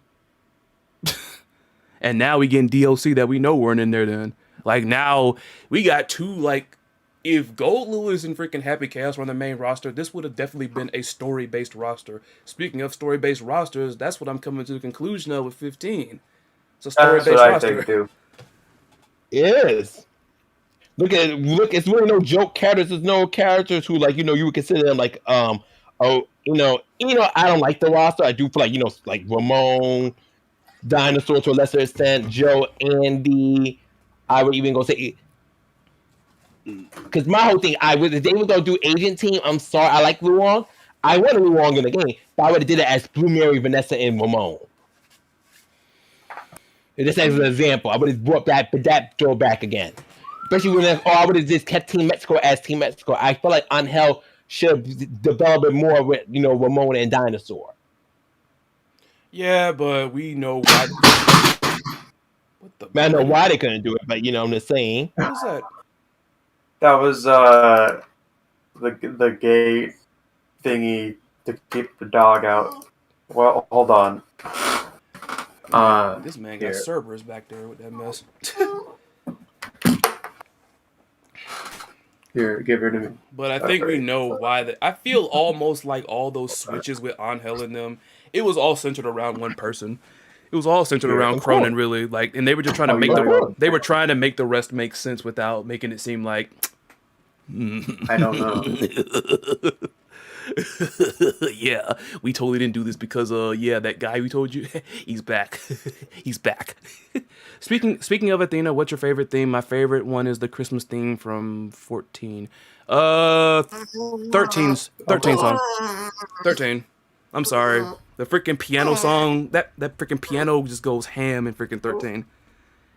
And now we getting DLC that we know weren't in there then. Like, now we got 2, like, if Gold Lewis and freaking Happy Chaos were on the main roster, this would have definitely been a story-based roster. Speaking of story-based rosters, that's what I'm coming to the conclusion of with 15. It's a That's story-based what I roster. think too. It is. Look, it's really no joke characters. There's no characters who like you would consider them like I don't like the roster. I do feel like like Ramon, Dinosaur to a lesser extent, Joe, Andy. I would even go say because my whole thing, if they were gonna do agent team, I'm sorry, I like Luong. I wanted Luong in the game, but I would have did it as Blue Mary, Vanessa, and Ramon. Just as an example, I would have brought that throw back again. Especially when I would have just kept Team Mexico as Team Mexico. I feel like Angel should have developed it more with Ramon and Dinosaur. Yeah, but we know why. What the? Man, I know why they couldn't do it, but I'm just saying. What was that? That was the gate thingy to keep the dog out. Well, hold on. This man got here. Cerberus back there with that mess. Here, give her to me. But I think we know why. I feel almost like all those switches with Angel in them, it was all centered around one person. It was all centered around Cronin, really. Like, and they were just trying to make the rest make sense without making it seem like. I don't know. Yeah, we totally didn't do this because that guy we told you, he's back. He's back. Speaking of Athena, what's your favorite theme? My favorite one is the Christmas theme from 14. 13 song. 13. I'm sorry. The freaking piano song, that freaking piano just goes ham in freaking 13.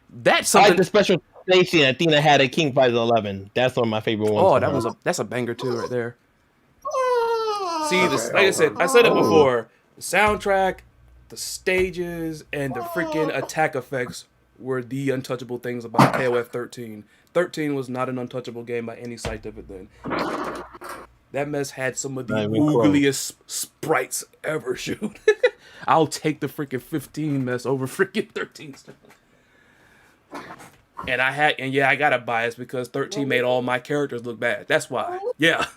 That's something. I like the special station Athena had at King Fighters 11. That's one of my favorite ones. Oh, that's a banger too right there. See, like I said it before. The soundtrack, the stages, and the freaking attack effects were the untouchable things about KOF 13. 13 was not an untouchable game by any sight of it then. That mess had some of the googliest sprites ever, shoot. I'll take the freaking 15 mess over freaking 13 stuff. And I got a bias because 13 made all my characters look bad. That's why. Yeah.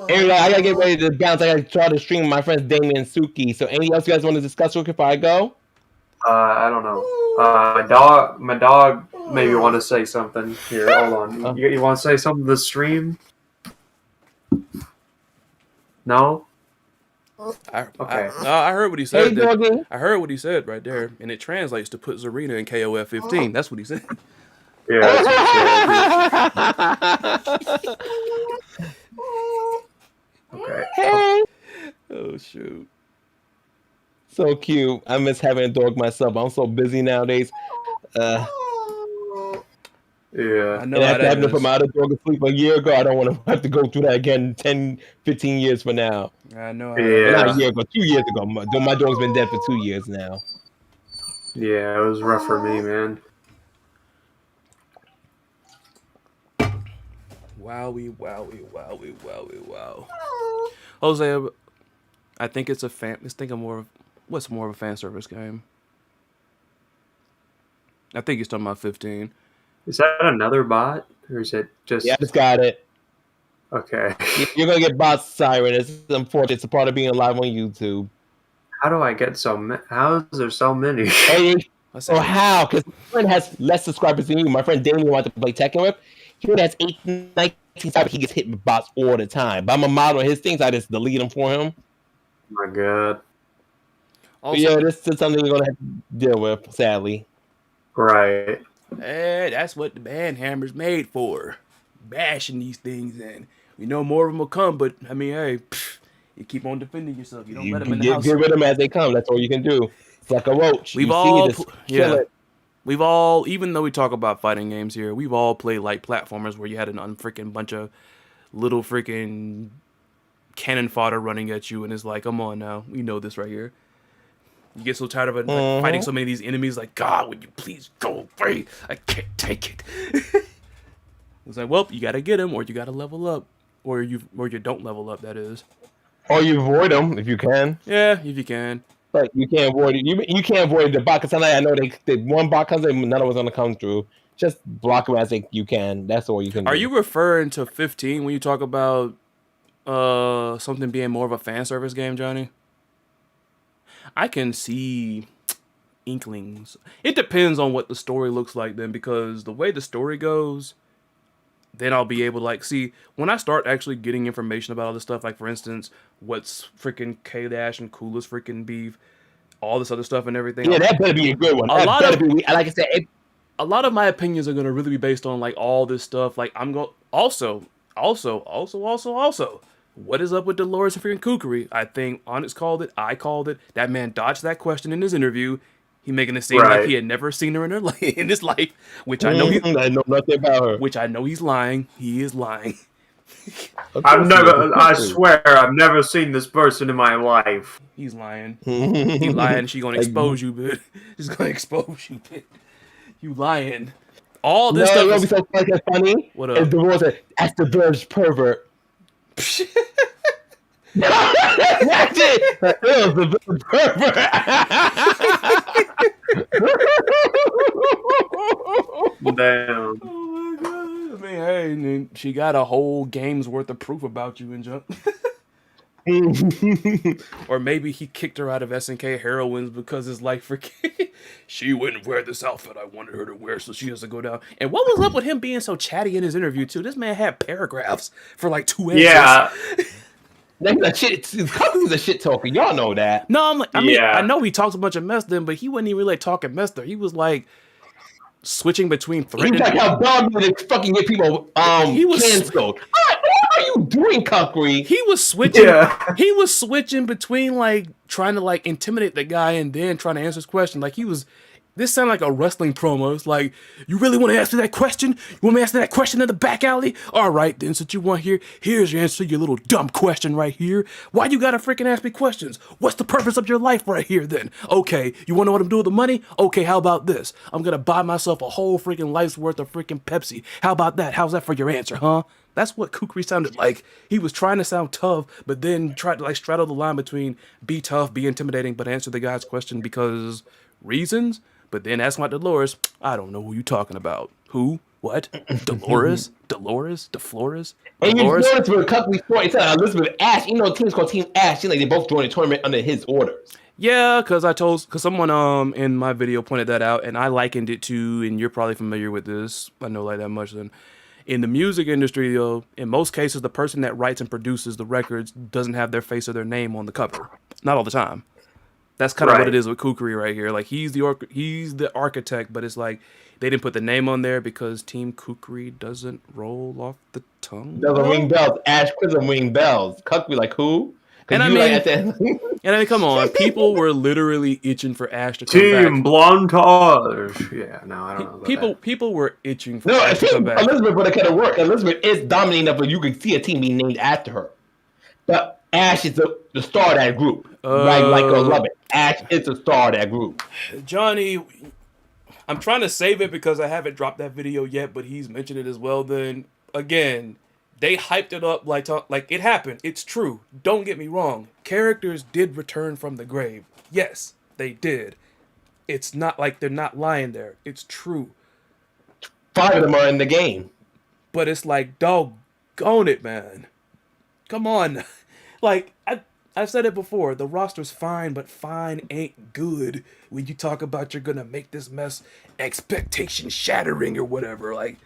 Anyway, I gotta get ready to bounce. I gotta try to stream with my friends Damien and Suki. So, anything else you guys want to discuss before I go? I don't know. My dog maybe want to say something. Here, hold on. You want to say something to the stream? No. I heard what he said. Hey, I heard what he said right there, and it translates to put Zarina in KOF 15. That's what he said. Yeah. That's what shoot. So cute. I miss having a dog myself. I'm so busy nowadays. Yeah. I know And how after that having to put is. my other dog to sleep a year ago, I don't want to have to go through that again 10, 15 years from now. I know how that Well, not a Yeah. is. year ago, 2 years ago. My dog's been dead for 2 years now. Yeah, it was rough for me, man. Wowie, wowie, wowie, wowie, wow. Jose, I think it's a fan. Let's think of more. What's more of a fan service game? I think he's talking about 15. Is that another bot? Or is it Yeah, I just. just got it. Okay. You're going to get bots, Siren. It's unfortunate. It's a part of being live on YouTube. How do I get so many? How is there so many? Hey, Let's oh, say how? Because my friend has less subscribers than you. My friend Damien wanted to play Tekken with. He only has 18, 19 subscribers. He gets hit with bots all the time. But I'm a model of his things. I just delete them for him. Oh my god. But also, yeah, this is something you're going to have to deal with, sadly. Right. hey, that's what the band hammer's made for. Bashing these things in. We know more of them will come, but I mean, hey, you keep on defending yourself. You don't You let them in can the house. get rid of them as they come. That's all you can do. It's like a roach. We've You see all, it, just kill it. We've all, even though we talk about fighting games here, we've all played like platformers where you had an unfreaking bunch of little freaking cannon fodder running at you, and it's like, come on now, we know this right here. You get so tired of it, like, fighting so many of these enemies, like, God, would you please go away? I can't take it. It's like, well, you gotta get him, or you gotta level up, or you don't level up. That is, Or you avoid them if you can. yeah, if you can. But you can't avoid it. You can't avoid the bot. Because I know they one bot comes in, none of us gonna come through. Just block them as you can. That's all you can do. Are you referring to 15 when you talk about something being more of a fan service game, Johnny? I can see inklings. It depends on what the story looks like then, because the way the story goes, then I'll be able to like see when I start actually getting information about all this stuff. Like for instance, what's freaking K-Dash and Coolest freaking beef, all this other stuff and everything. Yeah, that better be a good one. A lot better of- be. Like I said, A lot of my opinions are gonna really be based on like all this stuff. Like I'm going also. What is up with Dolores and freaking Kukri? I think Onyx called it. I called it. That man dodged that question in his interview. He making it seem like he had never seen her in her in his life, which I know I know nothing about her. which I know he's lying. He is lying. I swear, I've never seen this person in my life. He's lying. He lying. She gonna expose you, bitch. She's gonna expose you, bitch. You lying. All this stuff. It'll be so fucking funny. What up? If Dolores said, "That's the Verge pervert." That's it. It was the Verge pervert. Damn. Oh my god! I mean, hey, and then she got a whole game's worth of proof about you and junk. Or maybe he kicked her out of SNK Heroines because it's like freaking she wouldn't wear this outfit I wanted her to wear, so she has to go down. And what was up with him being so chatty in his interview too? This man had paragraphs for like 2 answers. Yeah. That's a shit. Kaku's a shit talker. Y'all know that. No, I'm like, I mean, Yeah. I know he talks a bunch of mess then, but he wasn't even really talking mess there. He was like switching between He's threatening. like how dumb you fucking get people He was- canceled. What are you doing, Kukri? He was switching. Yeah. He was switching between like trying to like intimidate the guy and then trying to answer his question. Like he was. This sounded like a wrestling promo. It's like, you really want to answer that question? You want me to answer that question in the back alley? All right, then, since you want here, here's your answer to your little dumb question right here. Why you gotta freaking ask me questions? What's the purpose of your life right here, then? Okay, you want to know what I'm doing with the money? Okay, how about this? I'm gonna buy myself a whole freaking life's worth of freaking Pepsi. How about that? How's that for your answer, huh? That's what Kukri sounded like. He was trying to sound tough, but then tried to like straddle the line between be tough, be intimidating, but answer the guy's question because reasons. But then ask about Dolores. I don't know who you talking about. Who? What? Dolores? Dolores? DeFlores? And you Dolores? notice with Kukri's story, it's Elizabeth Ash. You know, the team's called Team Ash. Seems like they both joined the tournament under his orders. Yeah, because someone in my video pointed that out, and I likened it to, and you're probably familiar with this. I know like that much. Then, in the music industry, though, in most cases, the person that writes and produces the records doesn't have their face or their name on the cover. Not all the time. That's kind of what it is with Kukri right here. Like he's the architect, but it's like they didn't put the name on there because Team Kukri doesn't roll off the tongue. Doesn't ring bells. Ash doesn't ring bells. Kukri like who? And Because I you like mean, at the end. and I mean, come on, people were literally itching for Ash to come back. Team Blantage. Yeah, no, I don't know about that. People were itching for No, I Ash to come think back. Elizabeth would have kind of worked. Elizabeth is dominating enough where you can see a team being named after her. But Ash is the star of that group. Like or love it. Ash is the star of that group. Johnny, I'm trying to save it because I haven't dropped that video yet, but he's mentioned it as well. Then again, they hyped it up like it happened. It's true. Don't get me wrong. Characters did return from the grave. Yes, they did. It's not like they're not lying there. It's true. 5 of them are in the game. But it's like, doggone it, man. Come on. Like, I've said it before. The roster's fine, but fine ain't good when you talk about you're going to make this mess expectation shattering or whatever. Like,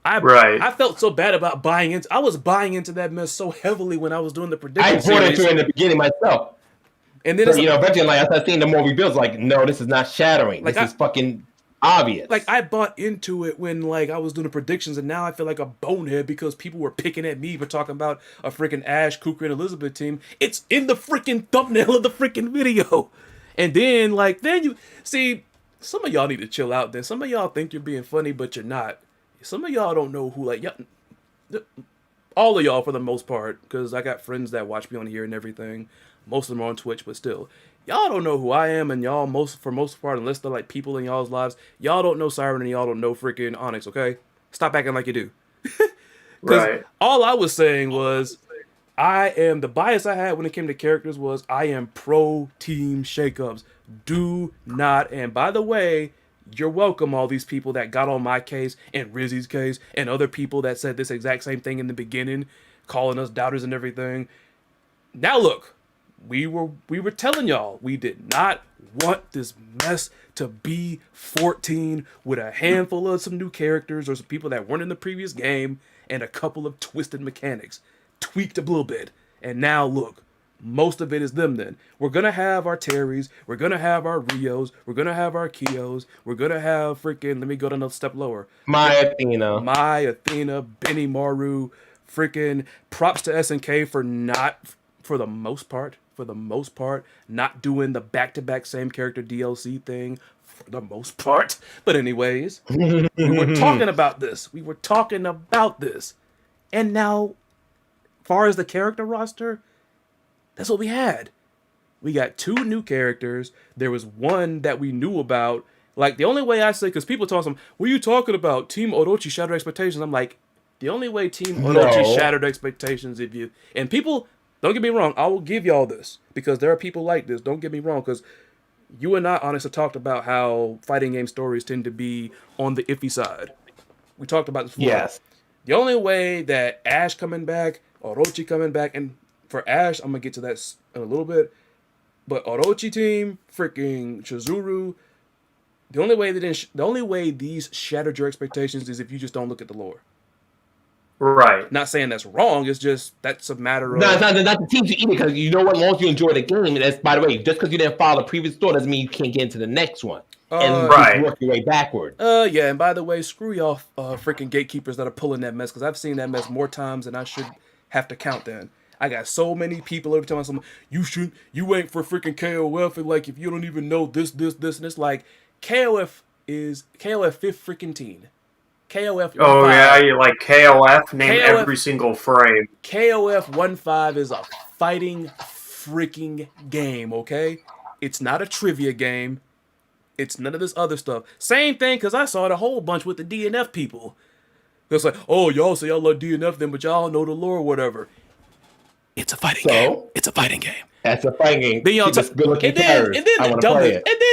I felt so bad about buying into. I was buying into that mess so heavily when I was doing the prediction I bought series. into it in the beginning myself. And then but, eventually, like, I started seeing the more reveals, like, no, this is not shattering. This is fucking obvious. Like, I bought into it when, like, I was doing the predictions, and now I feel like a bonehead because people were picking at me for talking about a freaking Ash, Kukri, and Elizabeth team. It's in the freaking thumbnail of the freaking video. And then, like, you see, some of y'all need to chill out then. Some of y'all think you're being funny, but you're not. Some of y'all don't know who, like, all of y'all for the most part, because I got friends that watch me on here and everything. Most of them are on Twitch, but still. Y'all don't know who I am, and y'all, for most part, unless they're, like, people in y'all's lives, y'all don't know Siren, and y'all don't know freaking Onyx, okay? Stop acting like you do. Because all I was saying was, the bias I had when it came to characters was, I am pro team shakeups. Do not, and by the way, you're welcome, all these people that got on my case, and Rizzy's case, and other people that said this exact same thing in the beginning, calling us doubters and everything. Now look. We were telling y'all we did not want this mess to be 14 with a handful of some new characters or some people that weren't in the previous game and a couple of twisted mechanics. Tweaked a little bit. And now look, most of it is them then. We're going to have our Terrys, we're going to have our Rios, we're going to have our Kios, we're going to have freaking, let me go another step lower. My Athena, Benny Maru, freaking props to SNK for the most part, not doing the back-to-back same character DLC thing for the most part. But anyways, we were talking about this. And now, far as the character roster, that's what we had. We got 2 new characters. There was one that we knew about. Like, the only way I say, because people talk some, what are you talking about? Team Orochi shattered expectations. I'm like, the only way Team Orochi shattered expectations and people... Don't get me wrong, I will give y'all this, because there are people like this. Don't get me wrong, because you and I, honestly, talked about how fighting game stories tend to be on the iffy side. We talked about this before. Yes. The only way that Ash coming back, Orochi coming back, and for Ash, I'm going to get to that in a little bit, but Orochi team, freaking Chizuru, the only way these shattered your expectations is if you just don't look at the lore. Right. Not saying that's wrong. It's just that's a matter of. No, it's not the teams you eat it because you know what? Once you enjoy the game, and that's, by the way, just because you didn't follow the previous store doesn't mean you can't get into the next one and work your way backward. Yeah, and by the way, screw y'all, freaking gatekeepers that are pulling that mess, because I've seen that mess more times than I should have to count. Then I got so many people every time I'm you ain't for freaking KOF, and like if you don't even know this, and it's like KOF is KOF 5th freaking team. KOF 1.5. Oh yeah, you like KOF? Name every single frame. KOF 1.5 is a fighting freaking game, okay? It's not a trivia game. It's none of this other stuff. Same thing, because I saw it a whole bunch with the DNF people. It's like, oh, y'all say y'all love DNF then, but y'all know the lore or whatever. It's a fighting game. It's a fighting game. That's a fighting game. Then y'all and then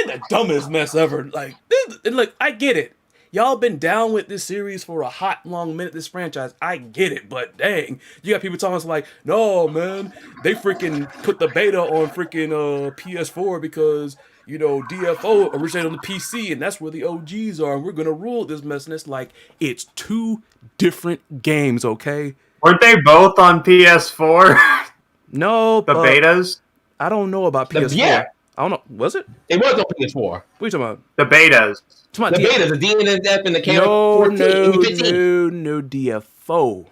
the dumbest mess ever. Like, look, I get it. Y'all been down with this series for a hot, long minute, this franchise. I get it, but dang. You got people talking like, no, man, they freaking put the beta on freaking PS4 because, you know, DFO originated on the PC, and that's where the OGs are, and we're going to rule this mess. And it's like, it's 2 different games, okay? Weren't they both on PS4? No. The betas? I don't know about PS4. Yeah. I don't know. Was it? It was on PS4. What are you talking about? The betas. The betas, the DNF and the KOF 14 and 15. No, DFO.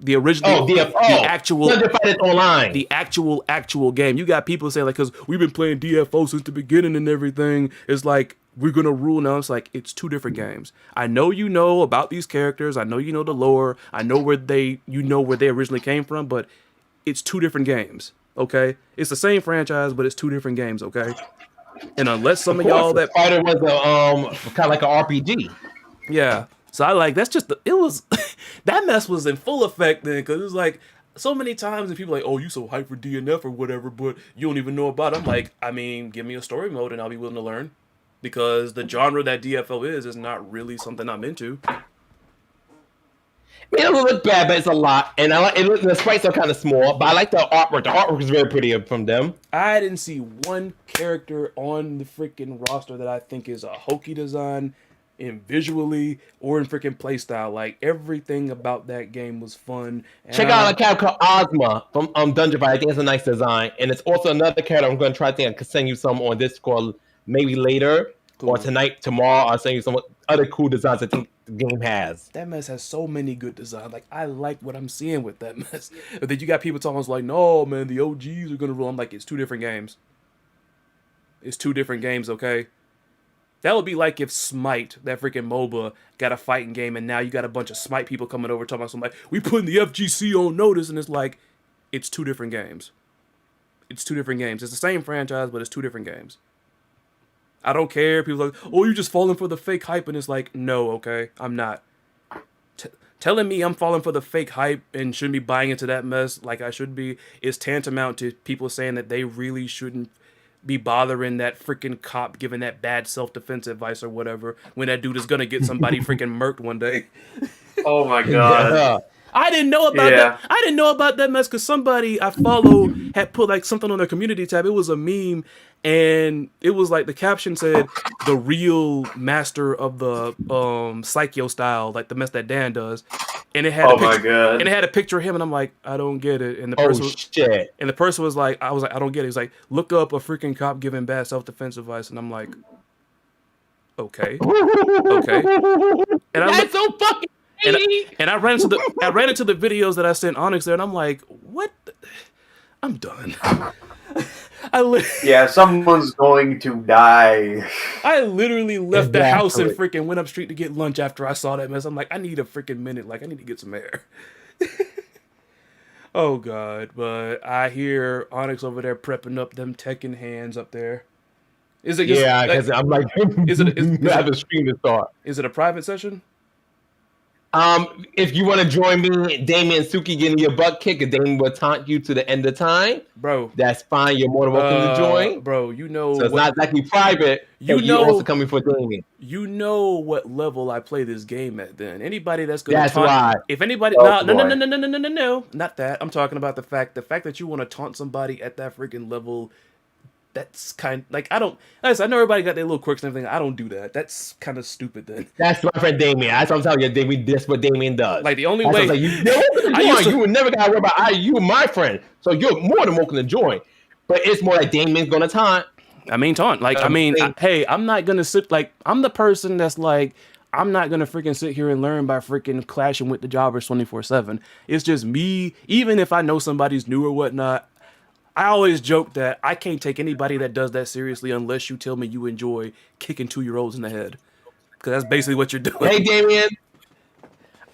The original, DFO. Online. The actual game. You got people saying like, because we've been playing DFO since the beginning and everything. It's like we're gonna rule now. It's like it's two different games. I know you know about these characters. I know you know the lore. I know where they originally came from. But it's two different games. Okay, it's the same franchise, but it's two different games. Okay, and unless some of y'all that Spider was a kind of like an RPG. Yeah. So I like that's just it was that mess was in full effect then because it was like so many times and people are like, oh, you so hyped for DNF or whatever, but you don't even know about it. I'm like, I mean, give me a story mode and I'll be willing to learn because the genre that DFO is not really something I'm into. I mean, it doesn't look bad, but it's a lot, and the sprites are kind of small. But I like the artwork. The artwork is very pretty from them. I didn't see one character on the freaking roster that I think is a hokey design. In visually or in freaking playstyle, like everything about that game was fun. And check out a character called Ozma from Dungeon Fighter. I think it's a nice design, and it's also another character I'm going to try. I think I could send you some on Discord maybe later or tonight, tomorrow. I'll send you some other cool designs I think the game has. That mess has so many good designs. Like I like what I'm seeing with that mess. But then you got people talking like, no man, the OGs are gonna rule. I'm like, it's two different games. It's two different games, okay? That would be like if Smite, that freaking MOBA, got a fighting game and now you got a bunch of Smite people coming over talking about something like, we putting the FGC on notice, and it's like, it's two different games. It's two different games. It's the same franchise, but it's two different games. I don't care. People are like, oh, you're just falling for the fake hype, and it's like, no, okay, I'm not. Telling me I'm falling for the fake hype and shouldn't be buying into that mess like I should be is tantamount to people saying that they really shouldn't be bothering that freaking cop giving that bad self-defense advice or whatever when that dude is gonna get somebody freaking murked one day. Oh my god. Yeah. I didn't know about that. I didn't know about that mess because somebody I follow had put like something on their community tab. It was a meme, and it was like the caption said, "The real master of the Psycho style, like the mess that Dan does." And it had my god. And it had a picture of him, and I'm like, I don't get it. And the person was like, I don't get it. He's like, look up a freaking cop giving bad self-defense advice, and I'm like, okay. And That's so fucking. And I ran into the videos that I sent Onyx there, and I'm like, what? I'm done. Yeah, someone's going to die. I literally left the house and freaking went up street to get lunch after I saw that mess. I'm like, I need a freaking minute. Like, I need to get some air. Oh, God. But I hear Onyx over there prepping up them Tekken hands up there. Is it? Yeah, because I'm like, I have a stream to start. Is it a private session? If you want to join me, Damien and Suki getting your butt kicked, and Damien will taunt you to the end of time, bro. That's fine. You're more than welcome to join, bro. You know, so it's not exactly private. You're also coming for Damien. You know what level I play this game at. Then anybody that's gonna that's taunt, why. If anybody, no, not that. I'm talking about the fact that you want to taunt somebody at that freaking level. That's kind like I know everybody got their little quirks and everything. I don't do that. That's kind of stupid. Then that's my friend Damien. That's what I'm telling you. Damien, that's what Damien does. Like the only way like, you would never gotta worry about you and my friend. So you're more than welcome to join. But it's more like Damien's gonna taunt. I mean taunt. Like hey, I'm not gonna sit like I'm the person that's like I'm not gonna freaking sit here and learn by freaking clashing with the jobbers 24/7. It's just me. Even if I know somebody's new or whatnot. I always joke that I can't take anybody that does that seriously unless you tell me you enjoy kicking 2-year-olds in the head. Because that's basically what you're doing. Hey, Damien.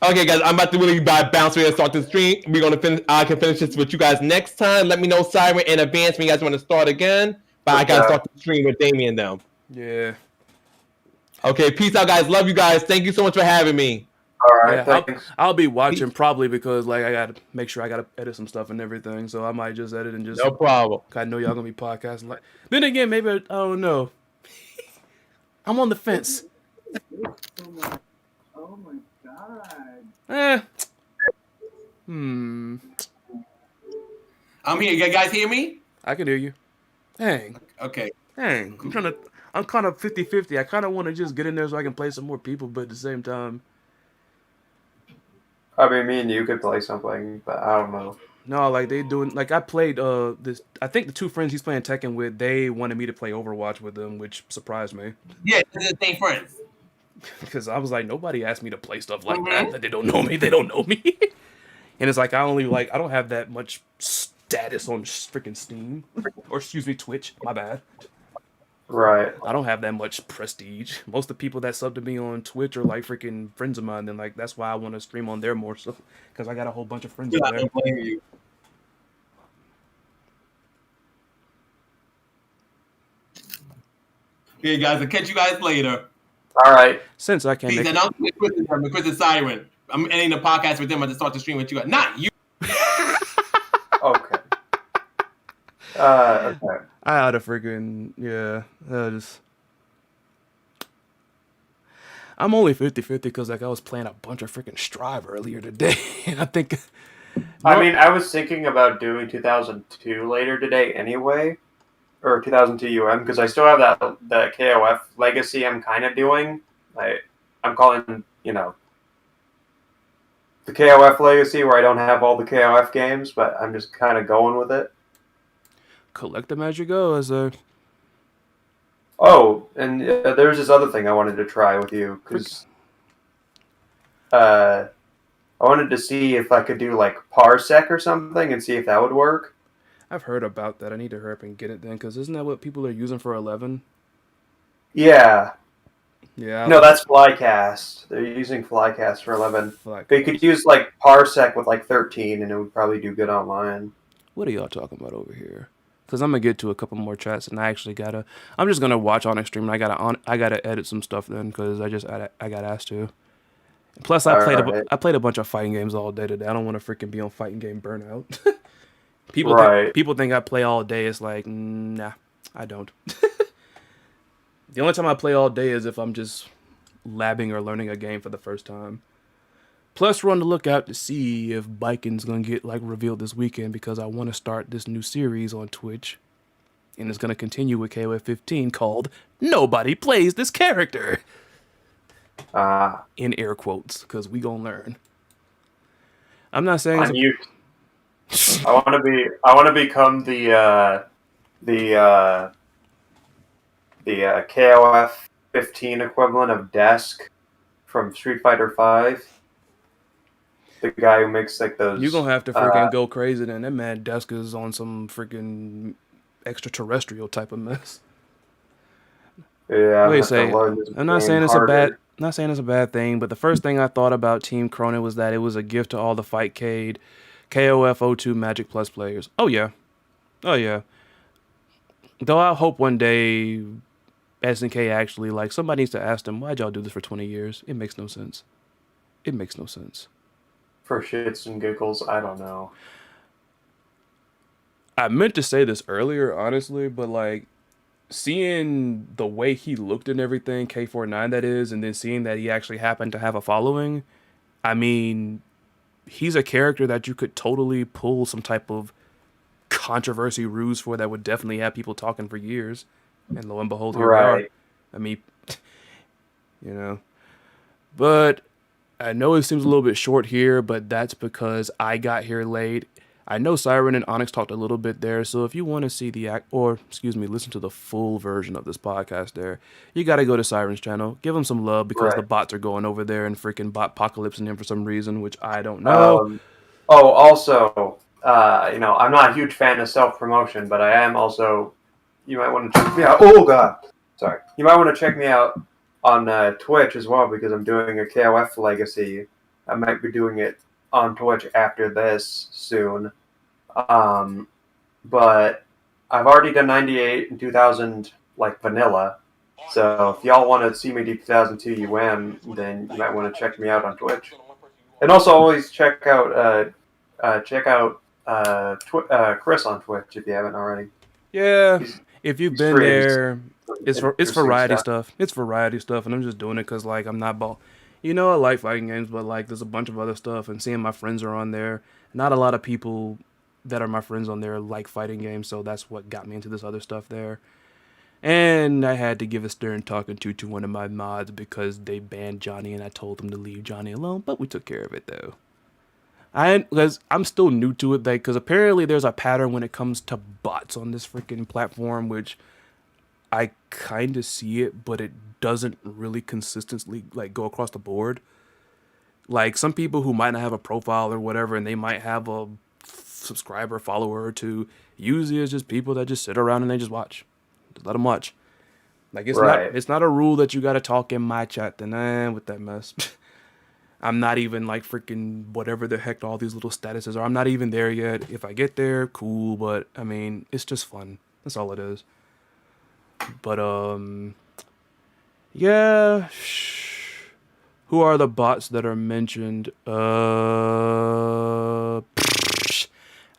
Okay, guys, I'm about to really bounce and start the stream. We're going to finish. I can finish this with you guys next time. Let me know, Siren, in advance when you guys want to start again. But I got to start the stream with Damien now. Yeah. Okay, peace out, guys. Love you guys. Thank you so much for having me. All right, thanks. I'll be watching probably because like I gotta make sure I gotta edit some stuff and everything, so I might just edit and just no problem. I know y'all gonna be podcasting. Like then again, maybe I don't know. I'm on the fence. Oh my god. I'm here. You guys hear me? I can hear you. Dang. Okay. Dang. I'm kind of 50-50. I kind of want to just get in there so I can play some more people, but at the same time. I mean, me and you could play something, but I don't know. No, like they doing like I played this. I think the two friends he's playing Tekken with, they wanted me to play Overwatch with them, which surprised me. Yeah, they're the same friends. Because I was like, nobody asked me to play stuff like that. That they don't know me. They don't know me. And it's like I don't have that much status on freaking Steam or excuse me Twitch. My bad. Right. I don't have that much prestige. Most of the people that sub to me on Twitch are like freaking friends of mine. And like that's why I want to stream on there more so because I got a whole bunch of friends Yeah, over I there. don't blame you. Okay, guys, I'll catch you guys later. All right. Since I can't Peace. make And it. I'm Chris and Siren. I'm ending the podcast with them. I just start the stream with you guys. Not you. Okay. Okay. I oughta freaking just I'm only 50-50 because like I was playing a bunch of freaking Strive earlier today, and I think I mean, I was thinking about doing 2002 later today anyway, or 2002 because I still have that KOF legacy I'm kind of doing. I'm calling, the KOF legacy where I don't have all the KOF games, but I'm just kind of going with it. collect them as you go. As a Oh, and there's this other thing I wanted to try with you because I wanted to see if I could do like Parsec or something and see if that would work. I've heard about that. I need to hurry up and get it then, because isn't that what people are using for 11? Yeah. Yeah. No, that's Flycast. They're using Flycast for 11. Like, They could use like Parsec with like 13, and it would probably do good online. what are y'all talking about over here? Because I'm gonna get to a couple more chats, and I actually gotta. I'm just gonna watch on stream, and I gotta edit some stuff then, because I got asked to. Plus, I played a bunch of fighting games all day today. I don't want to freaking be on fighting game burnout. People think I play all day. It's like, nah, I don't. The only time I play all day is if I'm just labbing or learning a game for the first time. Plus, we're on the lookout to see if Biking's gonna get like revealed this weekend, because I want to start this new series on Twitch, and it's gonna continue with KOF 15 called "Nobody Plays This Character." In air quotes, because we gonna learn. I'm not saying I want to become the KOF 15 equivalent of Desk from Street Fighter 5. The guy who makes like those. You're gonna have to freaking go crazy then. That man Desk is on some freaking extraterrestrial type of mess. Yeah. I'm not saying it's a bad thing, but the first thing I thought about Team Cronin was that it was a gift to all the Fightcade, KOF 02 Magic Plus players. Oh yeah. Though I hope one day SNK actually, like, somebody needs to ask them, why'd y'all do this for 20 years? It makes no sense. For shits and giggles, I don't know. I meant to say this earlier, honestly, but like, seeing the way he looked and everything, K49 that is, and then seeing that he actually happened to have a following, I mean, he's a character that you could totally pull some type of controversy ruse for that would definitely have people talking for years. And lo and behold, here we are. I mean, But I know it seems a little bit short here, but that's because I got here late. I know Siren and Onyx talked a little bit there, so if you want to see listen to the full version of this podcast there, you got to go to Siren's channel. Give him some love, because the bots are going over there and freaking bot-pocalypsing him for some reason, which I don't know. Also, I'm not a huge fan of self-promotion, but I am also, you might want to check me out. Oh, God. Sorry. You might want to check me out on Twitch as well, because I'm doing a KOF legacy. I might be doing it on Twitch after this soon. But I've already done 98 and 2000 like vanilla. So if y'all want to see me do 2002 then you might want to check me out on Twitch. And also always check out Chris on Twitch if you haven't already. Yeah, if you've been there, it's variety stuff. It's variety stuff, and I'm just doing it because, like, I'm not ball. I like fighting games, but like, there's a bunch of other stuff, and seeing my friends are on there. Not a lot of people that are my friends on there like fighting games, so that's what got me into this other stuff there. And I had to give a stern talking to one of my mods because they banned Johnny, and I told them to leave Johnny alone, but we took care of it though. Because I'm still new to it, because apparently there's a pattern when it comes to bots on this freaking platform, which I kind of see it, but it doesn't really consistently like go across the board. Like some people who might not have a profile or whatever, and they might have a subscriber, follower or two. Usually, it's just people that just sit around and they just watch. Just let them watch. Like Right. it's not a rule that you got to talk in my chat. Then with that mess. I'm not even like freaking whatever the heck all these little statuses are. I'm not even there yet. If I get there, cool. But I mean, it's just fun. That's all it is. But yeah. Who are the bots that are mentioned? I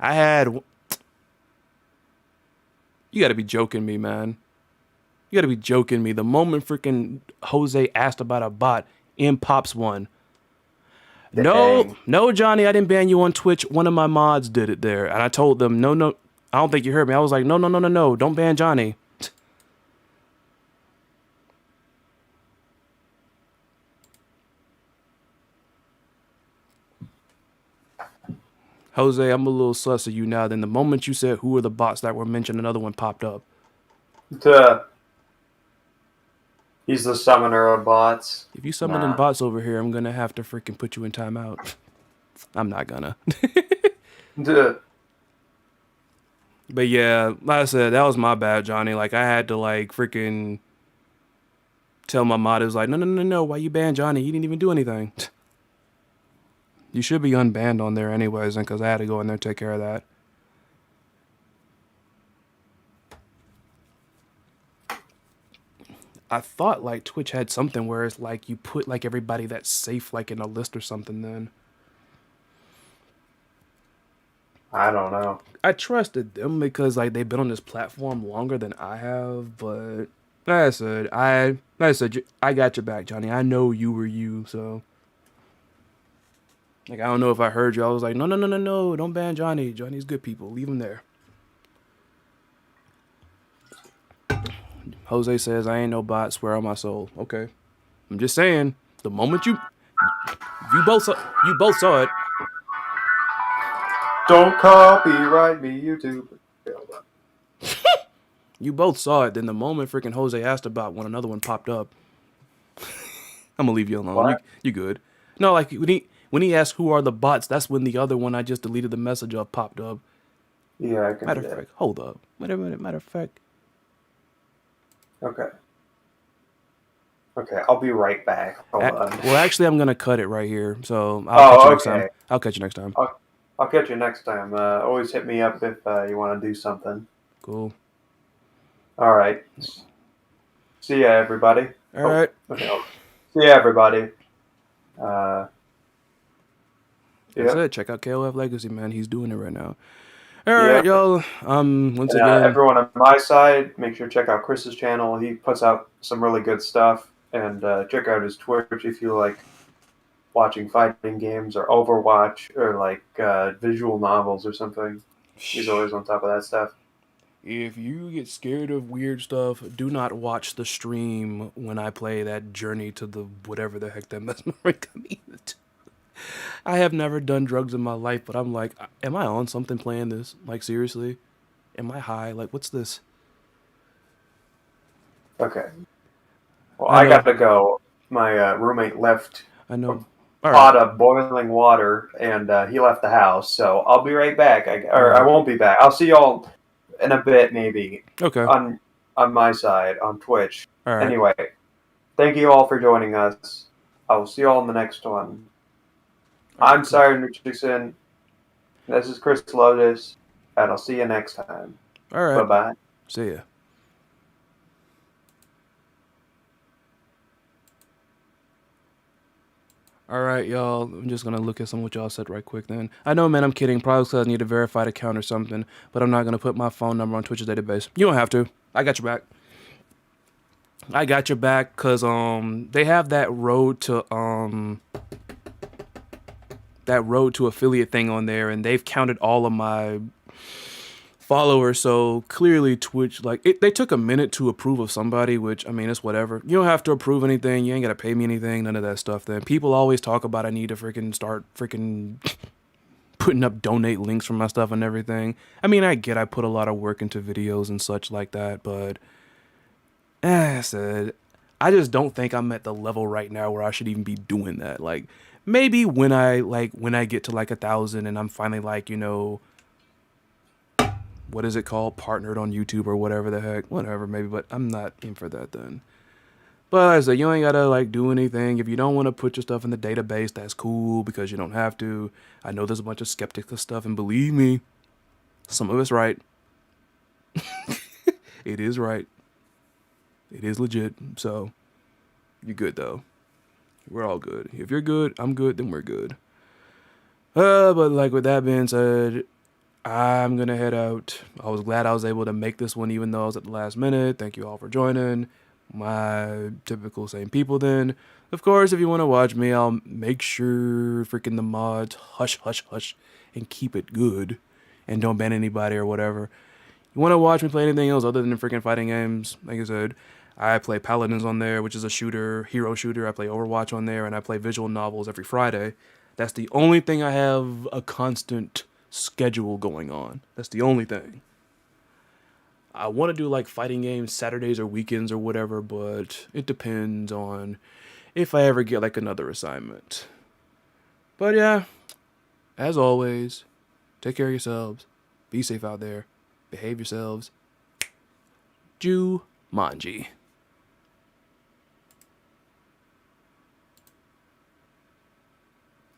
had. You got to be joking me, man. You got to be joking me. The moment freaking Jose asked about a bot, in pops one. Dang. No, Johnny, I didn't ban you on Twitch. One of my mods did it there. And I told them, no, I don't think you heard me. I was like, no, don't ban Johnny. Jose, I'm a little sus of you now. Then the moment you said who are the bots that were mentioned, another one popped up. He's the summoner of bots. If you summoning bots over here, I'm gonna have to freaking put you in timeout. I'm not gonna. Duh. But yeah, like I said, that was my bad, Johnny. Like I had to like freaking tell my mod, it was like, no, why you ban Johnny? He didn't even do anything. You should be unbanned on there anyways, and because I had to go in there and take care of that. I thought like Twitch had something where it's like you put like everybody that's safe like in a list or something then. I don't know. I trusted them because like they've been on this platform longer than I have, but like I said, I got your back, Johnny. I know you were you, so like I don't know if I heard you. I was like, no, don't ban Johnny. Johnny's good people. Leave him there. Jose says I ain't no bot. Swear on my soul. Okay, I'm just saying. The moment you both saw it. Don't copyright me, YouTube. You both saw it. Then the moment freaking Jose asked about when another one popped up, I'm gonna leave you alone. What? You good? No, like when he asked who are the bots, that's when the other one I just deleted the message of popped up. Yeah, I can Matter do of that. fact, hold up. Wait a minute. Matter of fact, Okay. Okay, I'll be right back. Hold on. well, actually, I'm gonna cut it right here. So I'll catch you next time. I'll catch you next time. I'll catch you next time. Always hit me up if you want to do something. Cool. All right. See ya, everybody. All right. Okay. See ya, everybody. That's it. Check out KOF Legacy, man. He's doing it right now. All right, y'all. Once again, everyone on my side, make sure to check out Chris's channel. He puts out some really good stuff, and check out his Twitch if you like watching fighting games or Overwatch or like visual novels or something. He's always on top of that stuff. if you get scared of weird stuff, do not watch the stream when I play that Journey to the whatever the heck that mesmeric community. I have never done drugs in my life, but I'm like, am I on something playing this? Like, seriously? Am I high? Like, what's this? Okay. Well, I got to go. My roommate left I know. a pot of boiling water, and he left the house. So I'll be right back. I won't be back. I'll see y'all in a bit, maybe. Okay. On my side, on Twitch. All right. Anyway, thank you all for joining us. I will see y'all in the next one. I'm Siren Richardson. This is Chris Lotus, and I'll see you next time. All right. Bye-bye. See ya. All right, y'all. I'm just going to look at some of what y'all said right quick then. I know, man, I'm kidding. Probably because I need a verified account or something, but I'm not going to put my phone number on Twitch's database. You don't have to. I got your back. I got your back because they have that road to affiliate thing on there, and they've counted all of my followers, so clearly Twitch, like, they took a minute to approve of somebody, which, I mean, it's whatever. You don't have to approve anything. You ain't got to pay me anything, none of that stuff. Then people always talk about I need to freaking start freaking putting up donate links for my stuff and everything. I mean, I put a lot of work into videos and such like that, but I said, I just don't think I'm at the level right now where I should even be doing that. Like, Maybe when I get to like 1,000 and I'm finally like, what is it called? Partnered on YouTube or whatever the heck. Whatever, maybe, but I'm not in for that then. But as I said, you ain't gotta like do anything. If you don't want to put your stuff in the database, that's cool because you don't have to. I know there's a bunch of skeptical stuff, and believe me, some of it's right. It is right. It is legit. So you're good though. We're all good. If you're good, I'm good, then we're good. But like with that being said, I'm gonna head out. I was glad I was able to make this one even though I was at the last minute. Thank you all for joining. My typical same people then. Of course, if you want to watch me, I'll make sure freaking the mods hush, hush, hush and keep it good and don't ban anybody or whatever. You want to watch me play anything else other than freaking fighting games? Like I said, I play Paladins on there, which is a hero shooter. I play Overwatch on there, and I play visual novels every Friday. That's the only thing I have a constant schedule going on. That's the only thing. I want to do like fighting games Saturdays or weekends or whatever, but it depends on if I ever get like another assignment. But yeah, as always, take care of yourselves. Be safe out there. Behave yourselves. Jumanji.